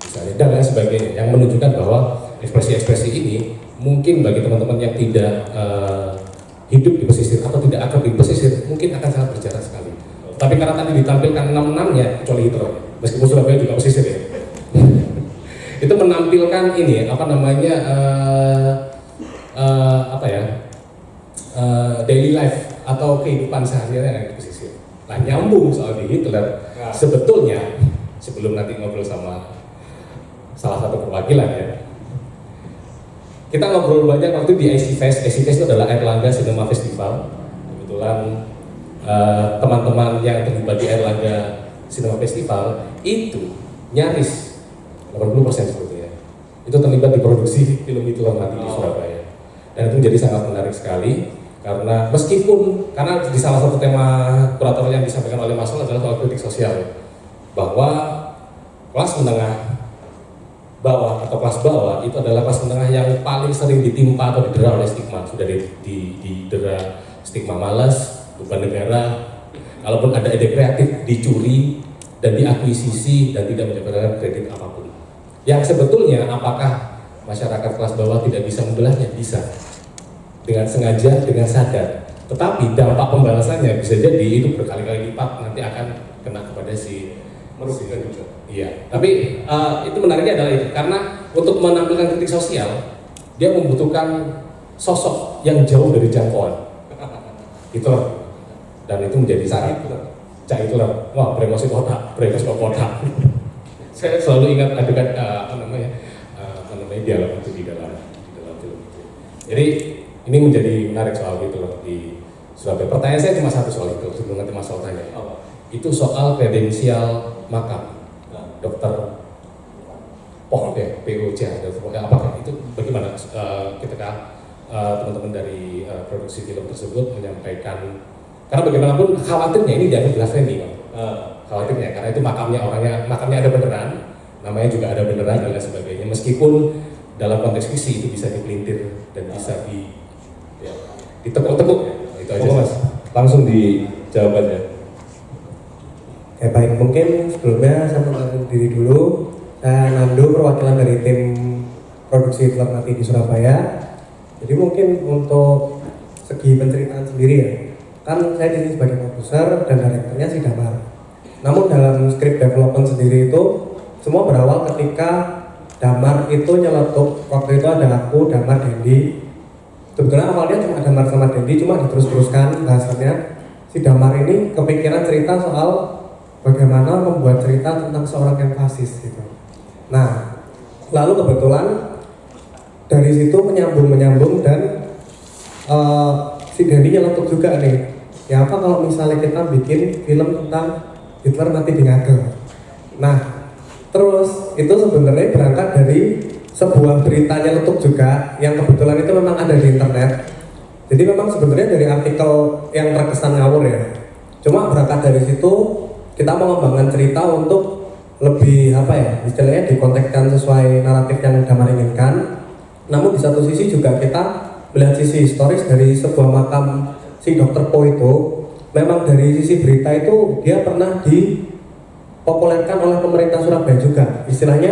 misalnya, dan lain sebagainya, yang menunjukkan bahwa ekspresi-ekspresi ini mungkin bagi teman-teman yang tidak hidup di pesisir atau tidak akrab di pesisir mungkin akan sangat berjarak sekali. Tapi karena tadi ditampilkan 6-6-nya, kecuali Hitler, meskipun Surabaya juga pesisir ya, itu menampilkan ini daily life atau kehidupan sehari-hari di pesisir. Nah, nyambung soal di Hitler, sebetulnya sebelum nanti ngobrol sama salah satu perwakilan ya, kita ngobrol banyak waktu di IC Fest. IC Fest itu adalah Airlangga Cinema Festival. Kebetulan teman-teman yang terlibat di Airlangga Cinema Festival itu nyaris 80% sebetulnya itu terlibat di produksi film Itulah Mati di Surabaya. Dan itu menjadi sangat menarik sekali karena karena di salah satu tema kurator yang disampaikan oleh Mas Sol adalah soal kritik sosial, bahwa kelas menengah bawah atau kelas bawah itu adalah kelas menengah yang paling sering ditimpa atau didera oleh stigma. Sudah didera stigma malas, beban negara, kalaupun ada ide kreatif dicuri dan diakuisisi dan tidak mendapatkan kredit apapun. Yang sebetulnya apakah masyarakat kelas bawah tidak bisa membelahnya? Bisa, dengan sengaja, dengan sadar. Tetapi dampak pembalasannya bisa jadi itu berkali-kali lipat nanti akan kena kepada si merugikan juga. Iya, tapi itu menariknya adalah itu, karena untuk menampilkan kritik sosial dia membutuhkan sosok yang jauh dari jangkauan. Hitler, dan itu menjadi syarat. Cak Hitler, wah brengsek kota, brengsek kota. Saya selalu ingat adegan dialog itu di dalam film itu. Jadi ini menjadi menarik soal Hitler di Surabaya. Pertanyaan saya cuma satu soal itu sebelum nanti Mas Sol tanya. Itu soal kredensial makam. dokter POH ya, POJ, apakah itu bagaimana ketika teman-teman dari produksi film tersebut menyampaikan, karena bagaimanapun khawatirnya ini dianggap blasfemi kan? Khawatirnya karena itu makamnya ada beneran, namanya juga ada beneran dan lain sebagainya, meskipun dalam konteks visi itu bisa dipelintir dan bisa ditekuk-tekuk, itu aja Mas, langsung dijawab aja. Oke, baik, mungkin sebelumnya saya mengenalkan diri dulu. Saya Nando, perwakilan dari tim produksi film Mati di Surabaya. Jadi mungkin untuk segi penceritaan sendiri ya, kan saya di sini sebagai produser dan direkturnya si Damar. Namun dalam script development sendiri itu semua berawal ketika Damar itu nyeletuk. Waktu itu ada aku, Damar, Dendi. Sebetulnya awalnya cuma Damar sama Dendi, cuma diterus-teruskan bahasannya. Si Damar ini kepikiran cerita soal bagaimana membuat cerita tentang seorang yang fasis gitu. Nah, lalu kebetulan dari situ menyambung dan si Dendi nyeletuk juga nih. Ya apa kalau misalnya kita bikin film tentang Hitler mati di Ngagel. Nah, terus itu sebenarnya berangkat dari sebuah berita nyeletuk juga yang kebetulan itu memang ada di internet. Jadi memang sebenarnya dari artikel yang terkesan ngawur ya. Cuma berangkat dari situ kita mengembangkan cerita untuk lebih apa ya, istilahnya dikontekskan sesuai naratif yang Damar inginkan. Namun di satu sisi juga kita melihat sisi historis dari sebuah makam si Dr. Po itu. Memang dari sisi berita itu dia pernah dipopulerkan oleh pemerintah Surabaya juga. Istilahnya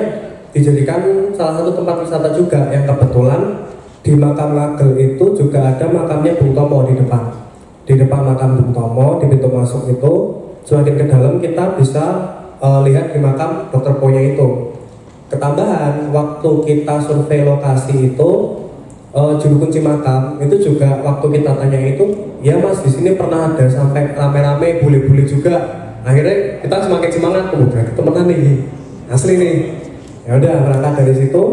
dijadikan salah satu tempat wisata juga, yang kebetulan di makam Ngagel itu juga ada makamnya Bung Tomo di depan. Di depan makam Bung Tomo, di pintu masuk itu semakin ke dalam kita bisa lihat di makam Dr. Po-nya itu. Ketambahan, waktu kita survei lokasi itu juru kunci makam itu juga waktu kita tanya itu, ya mas di sini pernah ada sampai rame-rame bule-bule juga. Akhirnya kita semakin semangat, berarti temenan nih, asli nih. Ya udah, berangkat dari situ,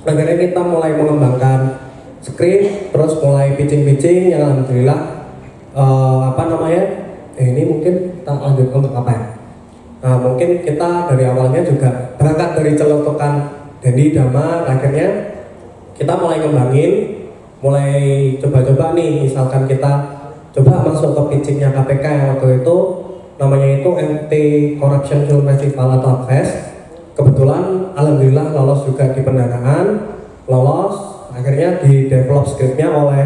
akhirnya kita mulai mengembangkan skrip, terus mulai pitching yang alhamdulillah ini mungkin tak lanjut untuk apa ya? Nah, mungkin kita dari awalnya juga berangkat dari celotokan Dendi, Damar, akhirnya kita mulai ngembangin, mulai coba-coba nih, misalkan kita coba masuk ke pitchingnya KPK yang waktu itu namanya itu Anti Corruption Film Festival atau ACFES. Kebetulan alhamdulillah lolos juga di pendanaan, akhirnya di develop skripnya oleh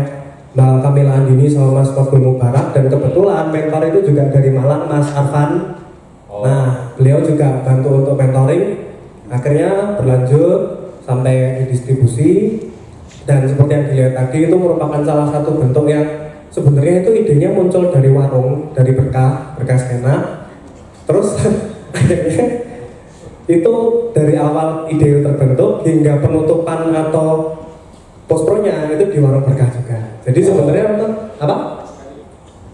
Mbak Kamila Andini sama Mas Fadul Mubarak, dan kebetulan mentor itu juga dari Malang, Mas Arfan. Nah, beliau juga bantu untuk mentoring, akhirnya berlanjut sampai didistribusi. Dan seperti yang dilihat tadi itu merupakan salah satu bentuk yang sebenarnya itu idenya muncul dari warung, dari berkah skena. Terus akhirnya itu dari awal ide terbentuk hingga penutupan atau post-pro-nya itu di warung berkah juga. Jadi sebenarnya apa?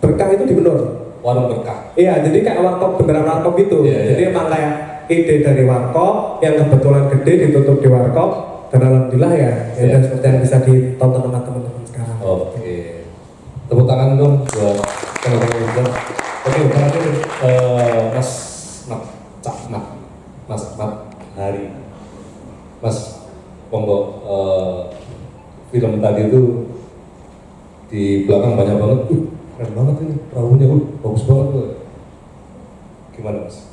Berkah itu di Benur. Warung berkah. Iya, jadi kayak warkop, beneran warkop itu. Jadi emang kayak ide dari warkop yang kebetulan gede ditutup di warkop, dan alhamdulillah ya seperti yang bisa ditonton sama teman-teman sekarang. Oke. Tepuk tangan dong buat teman-teman juga. Oke, terakhir Mas Mat Hari. Mas, monggo, film tadi itu di belakang banyak banget. Keren banget ini perahunya, bagus banget tuh. Gimana mas?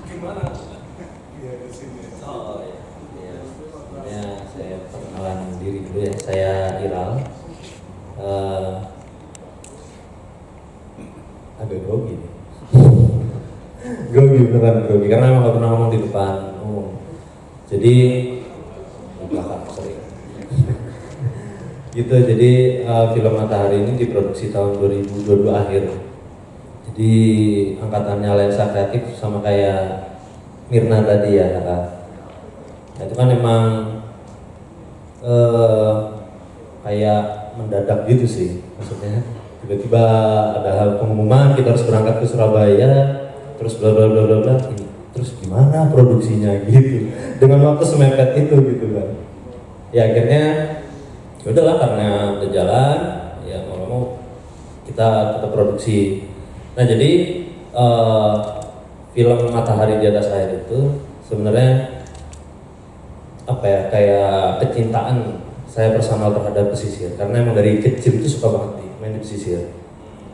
Gimana? Oh iya, ya saya perkenalan diri dulu ya. Saya Iral. Agak grogi nih. Grogi beneran grogi. Karena emang gak pernah ngomong di depan umum. Jadi di belakang sering. Gitu, jadi film Matahari ini diproduksi tahun 2022 akhir. Jadi angkatannya Lensa Kreatif sama kayak Mirna tadi ya. Nah, itu kan emang kayak mendadak gitu sih, maksudnya tiba-tiba ada hal pengumuman kita harus berangkat ke Surabaya, terus bla bla bla bla bla, terus gimana produksinya gitu, dengan waktu semepet itu gitu kan. Ya akhirnya udahlah, karena udah jalan ya mau kita produksi. Nah jadi film Matahari di Atas Air itu sebenarnya apa ya, kayak kecintaan saya personal terhadap pesisir, karena emang dari kecil itu suka banget main di pesisir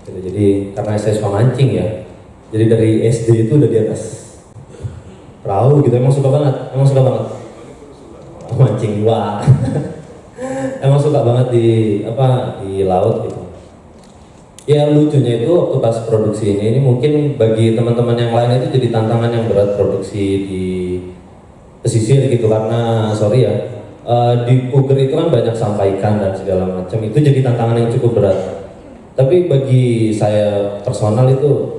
gitu. Jadi karena saya suka mancing ya, jadi dari SD itu udah di atas perahu gitu, emang suka banget mancing. Wah emang suka banget di laut gitu. Ya lucunya itu waktu pas produksi ini mungkin bagi teman-teman yang lain itu jadi tantangan yang berat produksi di pesisir gitu, karena sorry ya, di Puger itu kan banyak sampah ikan dan segala macam, itu jadi tantangan yang cukup berat. Tapi bagi saya personal itu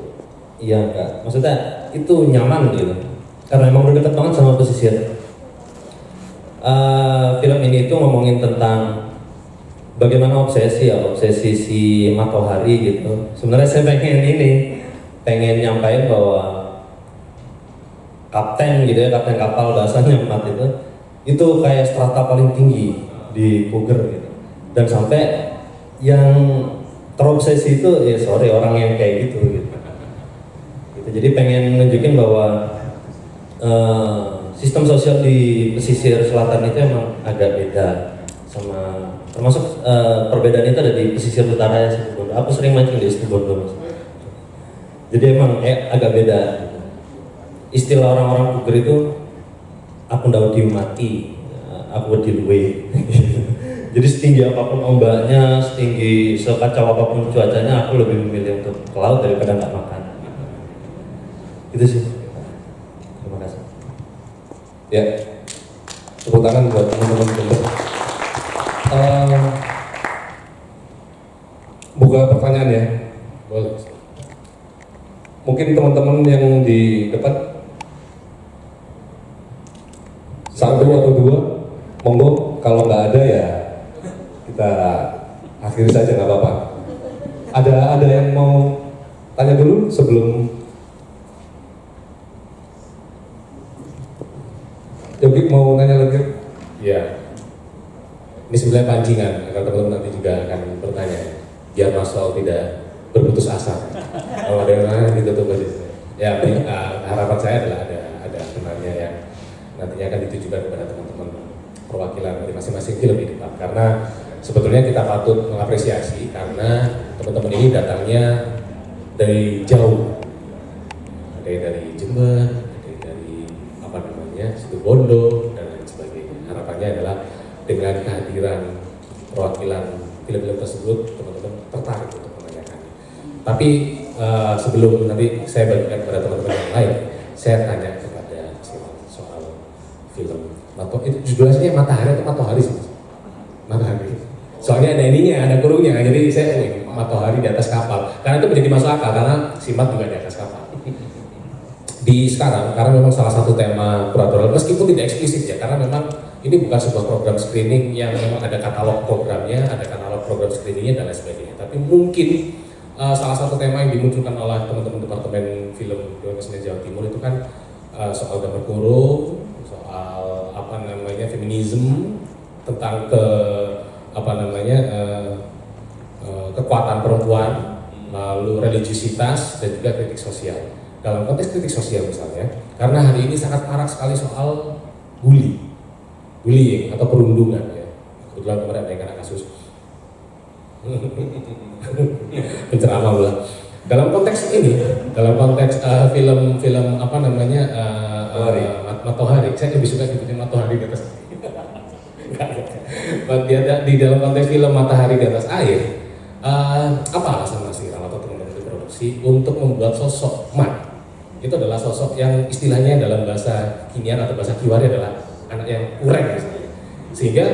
ya enggak, maksudnya itu nyaman gitu, karena emang udah dekat banget sama pesisir. Film ini itu ngomongin tentang bagaimana obsesi si Matahari gitu. Sebenarnya saya pengen nyampain bahwa kapten gitu ya, kapten kapal bahasanya Mat itu kayak strata paling tinggi di Puger gitu. Dan sampai yang terobsesi itu ya sorry orang yang kayak gitu. Jadi pengen nunjukin bahwa sistem sosial di pesisir selatan itu emang agak beda sama, termasuk perbedaan itu ada di pesisir utara ya, Situbondo. Aku sering mancing di Situbondo Mas. Jadi emang agak beda. Istilah orang-orang Puger itu aku ndak mati, aku diluwe. Jadi setinggi apapun ombaknya, setinggi sekacau apapun cuacanya, aku lebih memilih untuk ke laut daripada nggak makan. Itu sih. Terima kasih. Ya, tepuk tangan buat teman-teman Jember. Buka pertanyaan ya. Boleh. Mungkin teman-teman yang di depan satu atau dua, monggo. Kalau nggak ada ya kita akhiri saja, nggak apa-apa. Ada yang mau tanya dulu sebelum Yogi mau nanya lagi? Ya, ini sebenarnya pancingan agar teman-teman nanti juga akan bertanya, biar Mas Sol tidak berputus asa. Kalau ada yang nanya ditutup aja. Ya, harapan saya adalah ada penanya yang nantinya akan ditujukan kepada teman-teman perwakilan dari masing-masing film ini, Pak. Karena sebetulnya kita patut mengapresiasi karena teman-teman ini datangnya dari jauh, ada yang dari Jember, ada yang dari Situbondo dan lain sebagainya. Harapannya adalah dengan kehadiran perwakilan film-film tersebut, teman-teman tertarik untuk menanyakannya. Tapi sebelum nanti saya bagikan kepada teman-teman yang lain, saya tanya kepada soal film. Itu judulnya Matahari atau Matahari sih? Matahari. Soalnya ada ininya, ada kurungnya, jadi saya Matahari di atas kapal. Karena itu menjadi masuk akal, karena Simat juga di atas kapal. Di sekarang, karena memang salah satu tema kuratoral, meskipun tidak eksplisit ya, karena memang ini bukan sebuah program screening yang memang ada katalog programnya, ada katalog program screeningnya dan lain sebagainya. Tapi mungkin salah satu tema yang dimunculkan oleh teman-teman Departemen Film Dewan Kesenian Jawa Timur itu kan soal gambar kurung, soal feminisme, tentang kekuatan perempuan, lalu religiusitas dan juga kritik sosial. Dalam konteks kritik sosial misalnya, karena hari ini sangat marak sekali soal bullying atau perundungan ya. Kebetulan kemarin ada yang kena kasus penceramah pula. Dalam konteks ini, dalam konteks film Matahari, saya lebih suka sebutnya Matahari di atas. Di dalam konteks film Matahari di Atas Air, apa alasan Mas Iram atau teman-teman di produksi untuk membuat sosok Mat? Itu adalah sosok yang istilahnya dalam bahasa kinian atau bahasa kiwari adalah anak yang kurang misalnya. Sehingga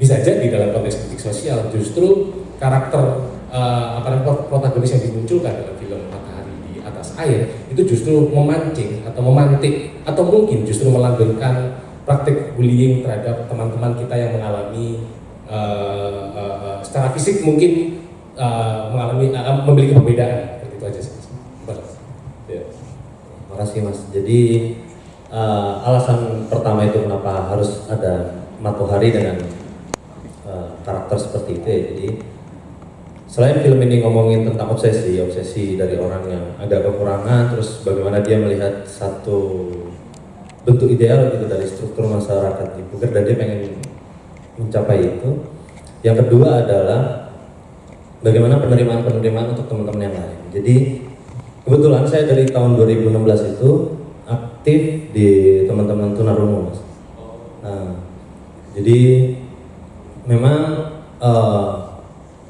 bisa jadi dalam konteks kritik sosial justru karakter protagonis yang dimunculkan dalam film Matahari di Atas Air itu justru memancing atau memantik atau mungkin justru melanggengkan praktik bullying terhadap teman-teman kita yang mengalami secara fisik mungkin memiliki perbedaan. Seperti itu aja sih. Ya. Terima kasih Mas. Jadi alasan pertama itu kenapa harus ada Matahari dengan karakter seperti itu ya. Jadi selain film ini ngomongin tentang obsesi dari orang yang ada kekurangan, terus bagaimana dia melihat satu bentuk ideal gitu dari struktur masyarakat di Puger dan dia pengen mencapai itu. Yang kedua adalah bagaimana penerimaan untuk teman-teman yang lain. Jadi kebetulan saya dari tahun 2016 itu aktif di teman-teman tunarungu, Mas. Nah, jadi memang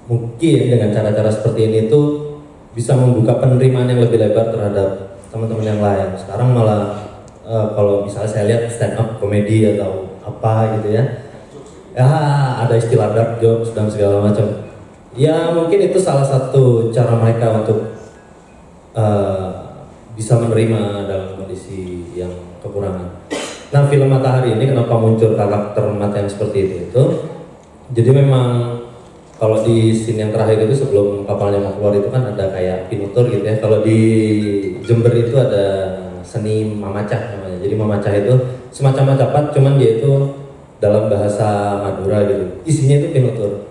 mungkin dengan cara-cara seperti ini tuh bisa membuka penerimaan yang lebih lebar terhadap teman-teman yang lain. Sekarang malah kalau misalnya saya lihat stand up komedi atau apa gitu ya, ada istilah dark jokes dan segala macam. Ya mungkin itu salah satu cara mereka untuk bisa menerima dalam kondisi yang kekurangan. Nah, film Matahari ini kenapa muncul karakter Mat yang seperti itu? Jadi memang kalau di scene yang terakhir itu sebelum kapalnya mau keluar itu kan ada kayak pinutur gitu ya. Kalau di Jember itu ada seni mamacah namanya. Jadi mamacah itu semacam macapat, cuman dia itu dalam bahasa Madura gitu. Isinya itu pinutur.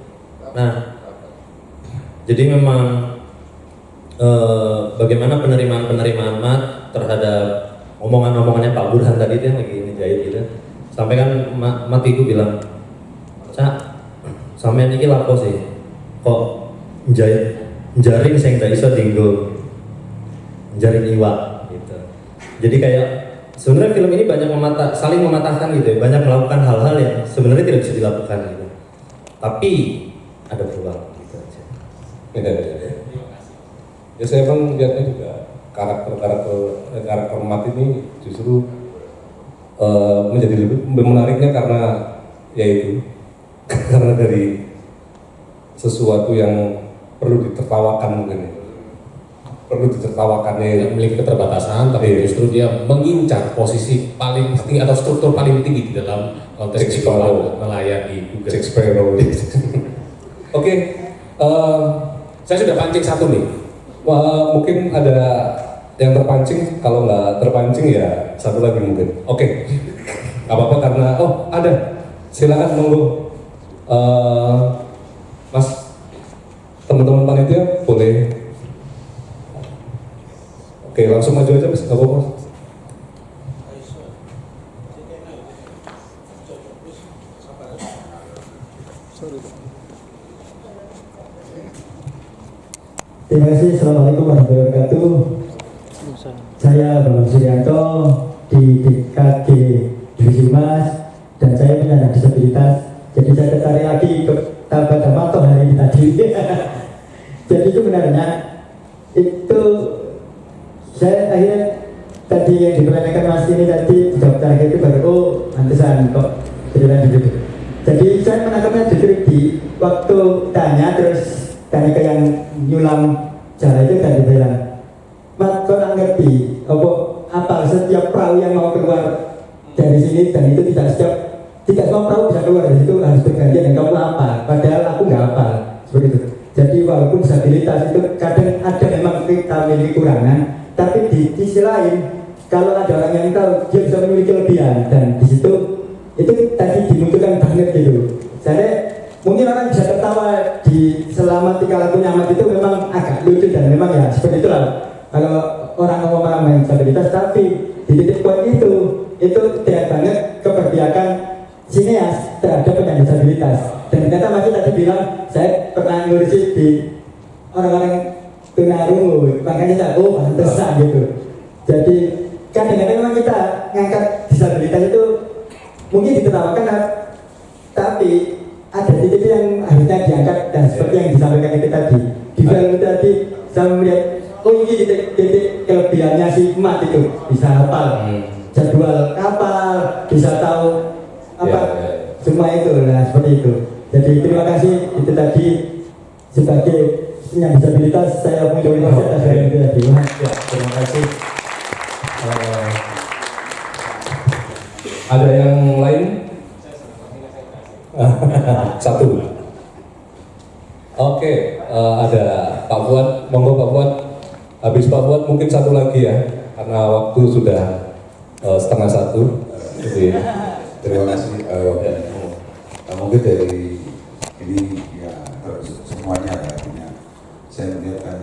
Nah, jadi memang bagaimana penerimaan Mat terhadap omongannya Pak Burhan tadi itu yang lagi ngejahit gitu. Sampai kan Mat itu bilang, "Cak, sampean iki lapo sih? Kok njaring sing gak iso dienggo njaring iwak gitu." Jadi kayak sebenarnya film ini banyak saling mematahkan gitu ya, banyak melakukan hal-hal yang sebenarnya tidak bisa dilakukan gitu. Tapi ada peluang gitu aja. Ya saya emang lihatnya juga karakter Mat ini justru menjadi lebih menariknya karena yaitu karena dari sesuatu yang perlu ditertawakan mungkin ya. Perlu ditertawakannya Yang memiliki keterbatasan, tapi justru dia mengincar posisi paling tinggi atau struktur paling tinggi di dalam konteks Jack Sparrow. melayani Google. Jack Sparrow. Oke, Saya sudah pancing satu nih. mungkin ada yang terpancing, kalau nggak terpancing ya satu lagi mungkin. Oke, nggak apa-apa karena ada, silakan monggo. Mas, teman-teman panitia boleh. Oke, langsung maju aja Mas, nggak apa-apa. Terima kasih. Assalamualaikum warahmatullahi wabarakatuh. Saya Bambang Suryanto di DKG Divisi Humas dan saya penyandang disabilitas. Jadi saya tertarik lagi ke pada Mato hari ini tadi. Jadi sebenarnya itu saya akhirnya tadi yang dipertanyakan Mas ini tadi dijawab terakhir itu baru pantesan kok cerita begitu. Jadi saya menangkapnya justru di waktu tanya terus tanya ke yang nyulam cara itu tadi bilang, "Mat, kau tak ngerti apa setiap perahu yang mau keluar dari sini dan itu tidak semua perahu bisa keluar dari situ, harus bergantian dan kamu apa? Padahal aku nggak apa." Seperti itu. Jadi walaupun disabilitas itu kadang ada memang kita memiliki kekurangan, tapi di sisi lain kalau ada orang yang tahu dia bisa memiliki kelebihan dan di situ itu tadi dimunculkan banget gitu. Saya mungkin orang bisa tertawa di selama 3 lagunya Mat itu memang agak lucu dan memang ya seperti itulah kalau orang ngomong orang main disabilitas, tapi di titik poin itu terlihat banget keberpihakan sineas terhadap penyandang disabilitas. Dan ternyata Mas tadi bilang saya pernah ngurusi di orang-orang tunarungu, makanya saya pantesan gitu. Jadi kadang-kadang memang kita ngangkat disabilitas itu mungkin ditertawakan, tapi ada titik yang harusnya diangkat dan seperti yang disampaikan itu tadi di film tadi saya melihat ini titik kelebihannya si Mat itu bisa hafal jadwal kapal, bisa tahu apa semua itu lah seperti itu. Jadi terima kasih itu tadi sebagai penyandang disabilitas saya mengucapkan terima kasih atas itu tadi. Terima kasih. Ada yang lain? Satu. Oke, ada Pak Fuad, monggo Pak Fuad. Habis Pak Fuad mungkin satu lagi ya, karena waktu sudah 1:30. Jadi Terima kasih. Mungkin dari ini ya harus semuanya ya punya saya melihat kan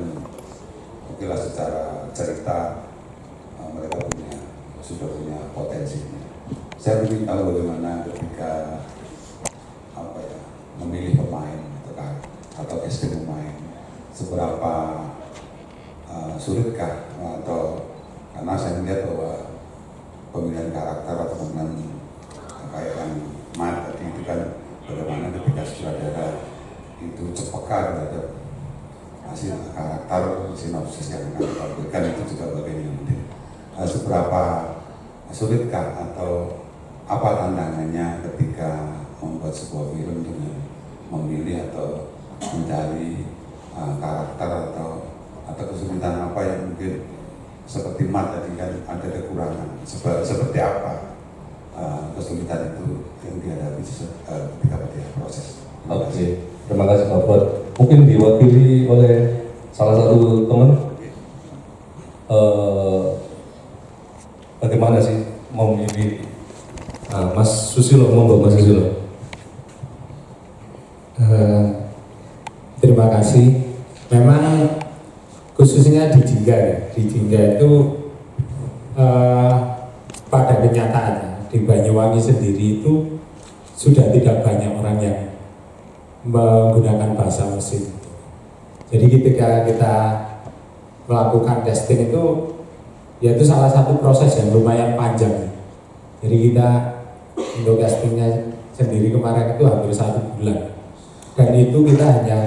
oke lah secara cerita mereka sudah punya potensinya. Saya ingin tahu bagaimana ketika memilih pemain atau casting pemain, seberapa sulitkah, atau karena saya melihat bahwa pemilihan karakter atau pemilihan kayak yang Mat tadi itu kan bagaimana ketika sutradara itu cepeka terhadap hasil karakter sinopsis yang akan ditampilkan, itu juga bagian yang penting. Seberapa sulitkah atau apa tantangannya ketika membuat sebuah film dengan memilih atau mencari karakter atau kesulitan apa yang mungkin seperti Mat tadi kan ada kekurangan, seperti apa kesulitan itu yang dihadapi ketika pada proses. Oke, terima kasih Pak Fuad. Mungkin diwakili oleh salah satu teman, bagaimana sih memilih? Mas Susilo, monggo Mas Susilo. Terima kasih. Memang khususnya di Jingga ya, di Jingga itu pada kenyataannya di Banyuwangi sendiri itu sudah tidak banyak orang yang menggunakan bahasa mesin. Jadi ketika kita melakukan casting itu, ya itu salah satu proses yang lumayan panjang. Jadi kita untuk castingnya sendiri kemarin itu hampir 1 bulan, dan itu kita hanya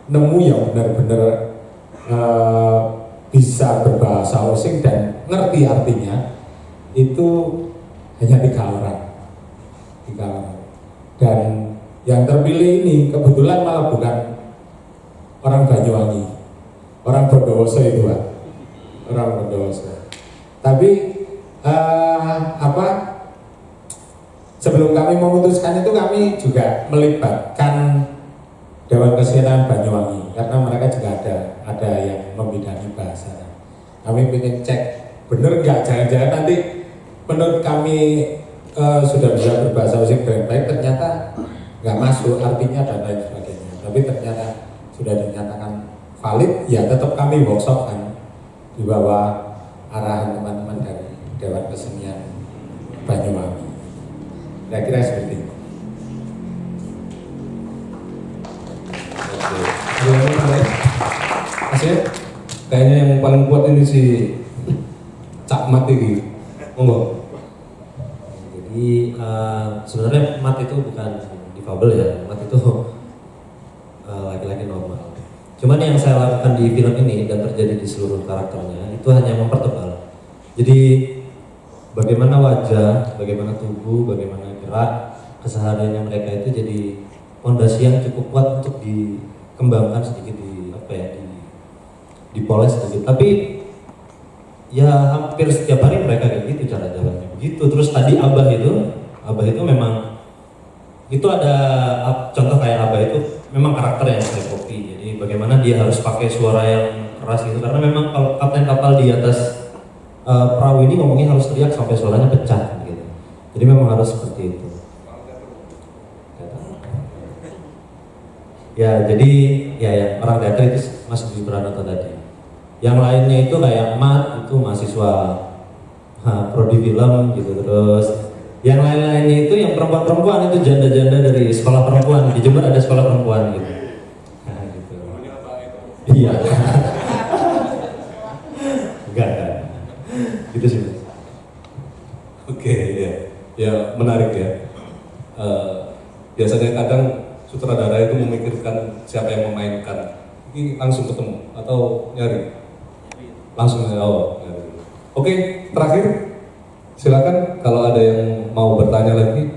nemu yang benar-benar bisa berbahasa Osing dan ngerti artinya itu hanya 3 orang. Dan yang terpilih ini kebetulan malah bukan orang Banyuwangi, orang Bondowoso itu Pak, orang Bondowoso. Tapi sebelum kami memutuskan itu kami juga melibatkan Dewan Kesenian Banyuwangi karena mereka juga ada yang membidangi bahasa. Kami ingin cek bener nggak, jangan-jangan nanti menurut kami sudah bisa berbahasa Osing dengan baik, ternyata nggak masuk artinya dan lain sebagainya. Tapi ternyata sudah dinyatakan valid, ya tetap kami workshop kan di bawah arahan teman-teman dari Dewan Kesenian Banyuwangi. Kira-kira seperti itu. Masih kayaknya yang paling kuat ini si Cak Mat ini, monggo. Jadi sebenarnya Mat itu bukan difabel ya, Mat itu laki-laki normal. Cuman yang saya lakukan di film ini dan terjadi di seluruh karakternya itu hanya mempertebal. Jadi bagaimana wajah, bagaimana tubuh, bagaimana gerak, kesehariannya mereka itu jadi fondasi yang cukup kuat untuk dikembangkan sedikit, dipoles sedikit. Tapi ya hampir setiap hari mereka kayak gitu cara jalannya begitu. Terus tadi Abah itu memang itu ada contoh kayak Abah itu memang karakter yang saya copy. Jadi bagaimana dia harus pakai suara yang keras gitu, karena memang kalau kapten kapal di atas perahu ini ngomongnya harus teriak sampai suaranya pecah gitu. Jadi memang harus seperti itu. Ya jadi ya orang teater itu Mas Dwi Pranoto tadi. Yang lainnya itu kayak Mat itu mahasiswa prodi film gitu. Terus yang lain-lainnya itu yang perempuan-perempuan itu janda-janda dari sekolah perempuan. Di Jember ada sekolah perempuan gitu. Nah gitu. Iya. Enggak. Gitu sih. Oke, ya menarik ya. Biasanya kadang sutradara itu memikirkan siapa yang memainkan, ini langsung ketemu atau nyari langsung nyari. Oke, terakhir silakan kalau ada yang mau bertanya lagi.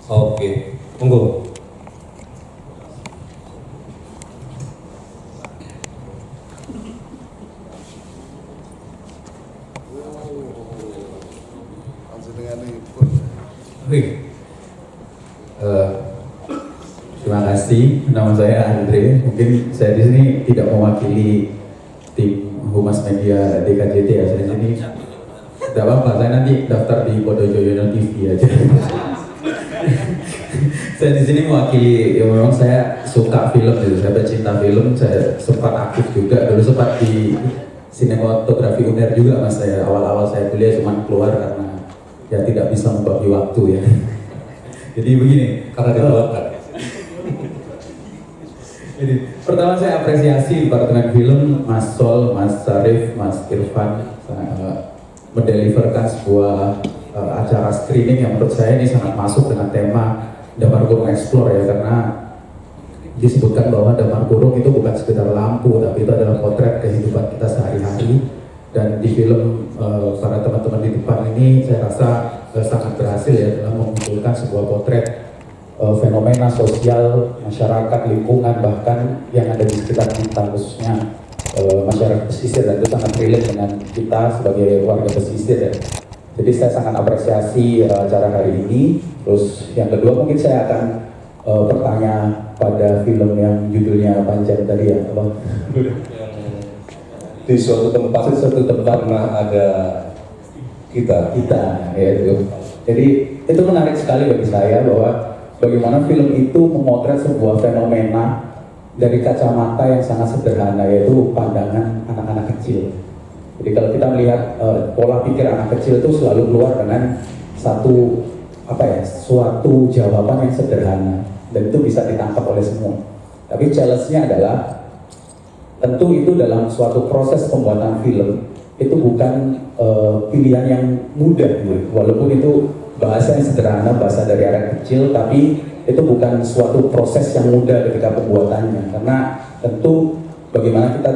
Oke, monggo. Terima kasih. Nama saya Andre. Mungkin saya di sini tidak mewakili tim Humas Media DKJT ya. Saya di sini tidak apa-apa. Saya nanti daftar di Podojoyono TV aja. Saya di sini mewakili. Ya memang saya suka film gitu, saya pecinta film, saya sempat aktif juga, dulu sempat di sinematografi UNER juga mas, saya awal-awal saya kuliah cuma keluar karena ya tidak bisa membagi waktu ya. Jadi begini, Karena dikeluarkan. jadi pertama saya apresiasi departemen film, Mas Sol, Mas Sarif, Mas Irfan mendeliverkan sebuah acara screening yang menurut saya ini sangat masuk dengan tema Damar Gurung Explore ya, karena disebutkan bahwa Damar Gurung itu bukan sekedar lampu, tapi itu adalah potret kehidupan kita sehari-hari. Dan di film para teman-teman di depan ini saya rasa sangat berhasil ya dalam memunculkan sebuah potret fenomena sosial masyarakat, lingkungan, bahkan yang ada di sekitar kita, khususnya masyarakat pesisir, dan itu sangat relate dengan kita sebagai warga pesisir ya. Jadi saya sangat apresiasi acara hari ini. Terus yang kedua mungkin saya akan bertanya pada film yang judulnya panjang tadi ya, apa? Di suatu tempat pernah ada kita Ya itu. Jadi itu menarik sekali bagi saya bahwa bagaimana film itu memotret sebuah fenomena dari kacamata yang sangat sederhana, yaitu pandangan anak-anak kecil. Jadi kalau kita melihat pola pikir anak kecil itu selalu keluar dengan suatu jawaban yang sederhana, dan itu bisa ditangkap oleh semua. Tapi challenge-nya adalah tentu itu dalam suatu proses pembuatan film itu bukan pilihan yang mudah, walaupun itu bahasa yang sederhana, bahasa dari anak kecil, tapi itu bukan suatu proses yang mudah ketika pembuatannya, karena tentu bagaimana kita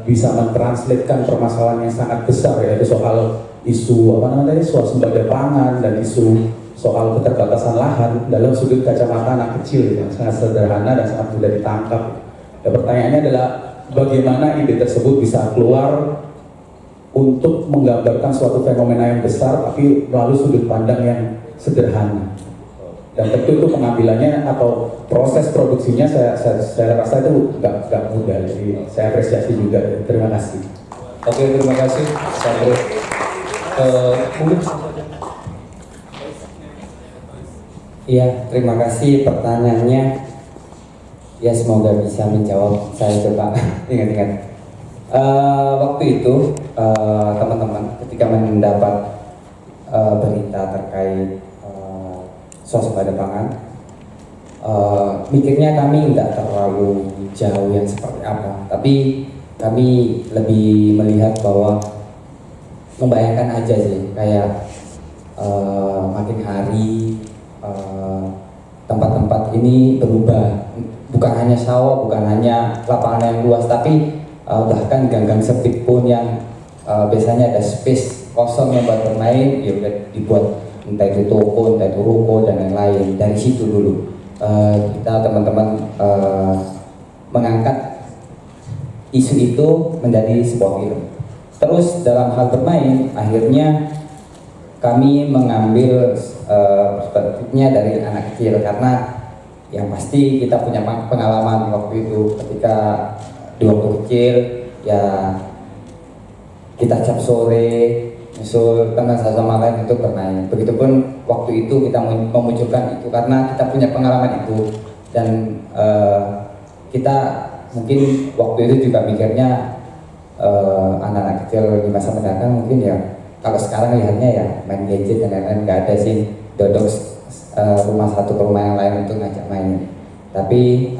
bisa mentranslatekan permasalahan yang sangat besar, yaitu soal isu swasembada pangan dan isu soal keterbatasan lahan dalam sudut kacamata anak kecil yang sangat sederhana dan sangat mudah ditangkap. Dan pertanyaannya adalah bagaimana ide tersebut bisa keluar untuk menggambarkan suatu fenomena yang besar tapi melalui sudut pandang yang sederhana. Dan tentu itu pengambilannya atau proses produksinya saya rasa itu nggak mudah, jadi saya apresiasi juga. Terima kasih. Oke, terima kasih Sandro. Mungkin Iya, terima kasih pertanyaannya. Ya semoga bisa menjawab. Saya coba ingat-ingat. Waktu itu teman-teman ketika mendapat berita terkait swasembada pangan, mikirnya kami nggak terlalu jauh yang seperti apa, tapi kami lebih melihat bahwa membayangkan aja sih, kayak makin hari tempat-tempat ini berubah, bukan hanya sawah, bukan hanya lapangan yang luas, tapi bahkan gang-gang sempit pun yang biasanya ada space kosong yang buat bermain, ya udah dibuat entah itu toko, entah itu ruko dan lain-lain. Dari situ dulu kita teman-teman mengangkat isu itu menjadi sebuah film. Terus dalam hal bermain, akhirnya kami mengambil perspektifnya dari anak kecil, karena yang pasti kita punya pengalaman waktu itu ketika di waktu kecil ya kita cap sore nyusul teman sama lain untuk bermain. Begitupun waktu itu kita memunculkan itu karena kita punya pengalaman itu, dan kita mungkin waktu itu juga mikirnya anak-anak kecil di masa mendatang mungkin ya, kalau sekarang lihatnya ya main gadget dan lain-lain, nggak ada sih dodok rumah satu ke rumah yang lain untuk ngajak main. Tapi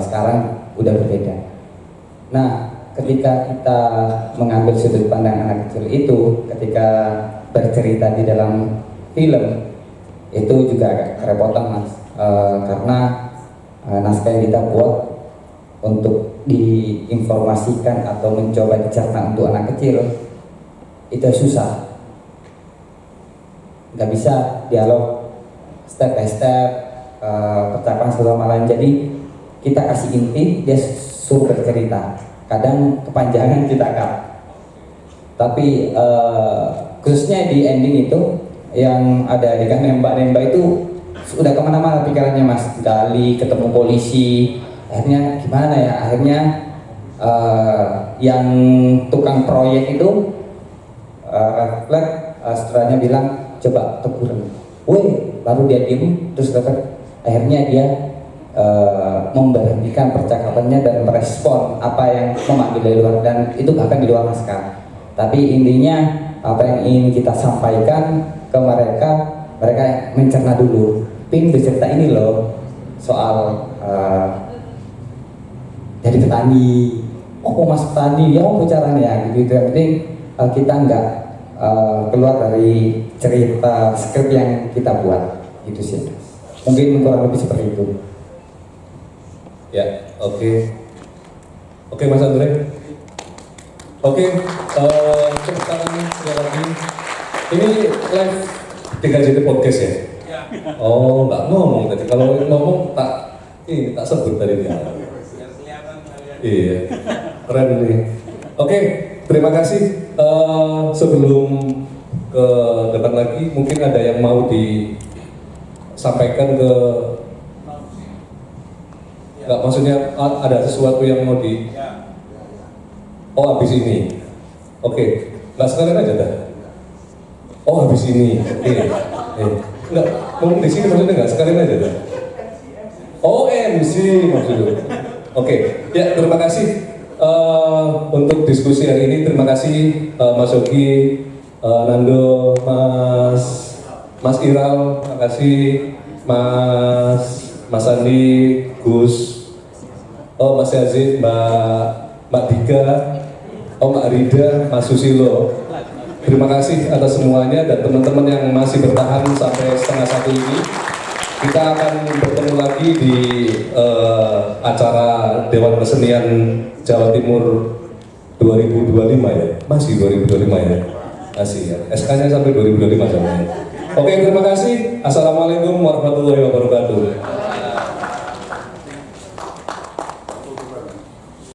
sekarang udah berbeda. Nah, ketika kita mengambil sudut pandang anak kecil itu, ketika bercerita di dalam film itu juga agak kerepotan mas, karena naskah yang kita buat untuk diinformasikan atau mencoba dicerna untuk anak kecil itu susah, nggak bisa dialog step by step, percakapan satu sama lain. Jadi kita kasih inti, dia suruh bercerita. Kadang kepanjangan kita cut. Tapi khususnya di ending itu yang ada adegan nembak-nembak itu sudah kemana-mana pikirannya mas, gali ketemu polisi, akhirnya gimana ya, akhirnya yang tukang proyek itu refleks, setelahnya bilang coba teguran, woi, lalu dia diem, terus refleks, akhirnya dia memberhentikan percakapannya dan merespon apa yang memanggil dari luar, dan itu bahkan di luar naskah. Tapi intinya apa yang ingin kita sampaikan ke mereka, mereka mencerna dulu. Pin bercerita ini loh soal jadi petani. Oh mas petani, ya mau caranya gitu. Yang penting kita nggak keluar dari cerita skrip yang kita buat, gitu sih. Mungkin kurang lebih seperti itu. Ya, oke. Oke Mas Andre. Oke, tepuk tangan sekali lagi. Ini live 3JT Podcast ya? Oh, nggak ngomong tadi. Kalau ngomong tak sebut tadi dia. Iya, keren ini. Oke, terima kasih. Sebelum ke depan lagi, mungkin ada yang mau disampaikan ke, nggak, maksudnya ada sesuatu yang mau oh habis ini. Oke, nggak sekalian aja dah. Oh habis ini. Oke. Nggak, ngomong di sini maksudnya nggak sekalian aja dah. Oh MC maksudnya. Oke, ya terima kasih untuk diskusi hari ini. Terima kasih Mas Yogi, Nando, Mas Iral, terima kasih Mas Andi, Gus, Mas Yazid, Mbak Dika, Mbak Rida, Mas Susilo. Terima kasih atas semuanya dan teman-teman yang masih bertahan sampai setengah satu ini. Kita akan bertemu lagi di acara Dewan Kesenian Jawa Timur 2025 ya. Masih 2025 ya. Masih ya. SK-nya sampai 2025 sampai. Oke, terima kasih. Assalamualaikum warahmatullahi wabarakatuh.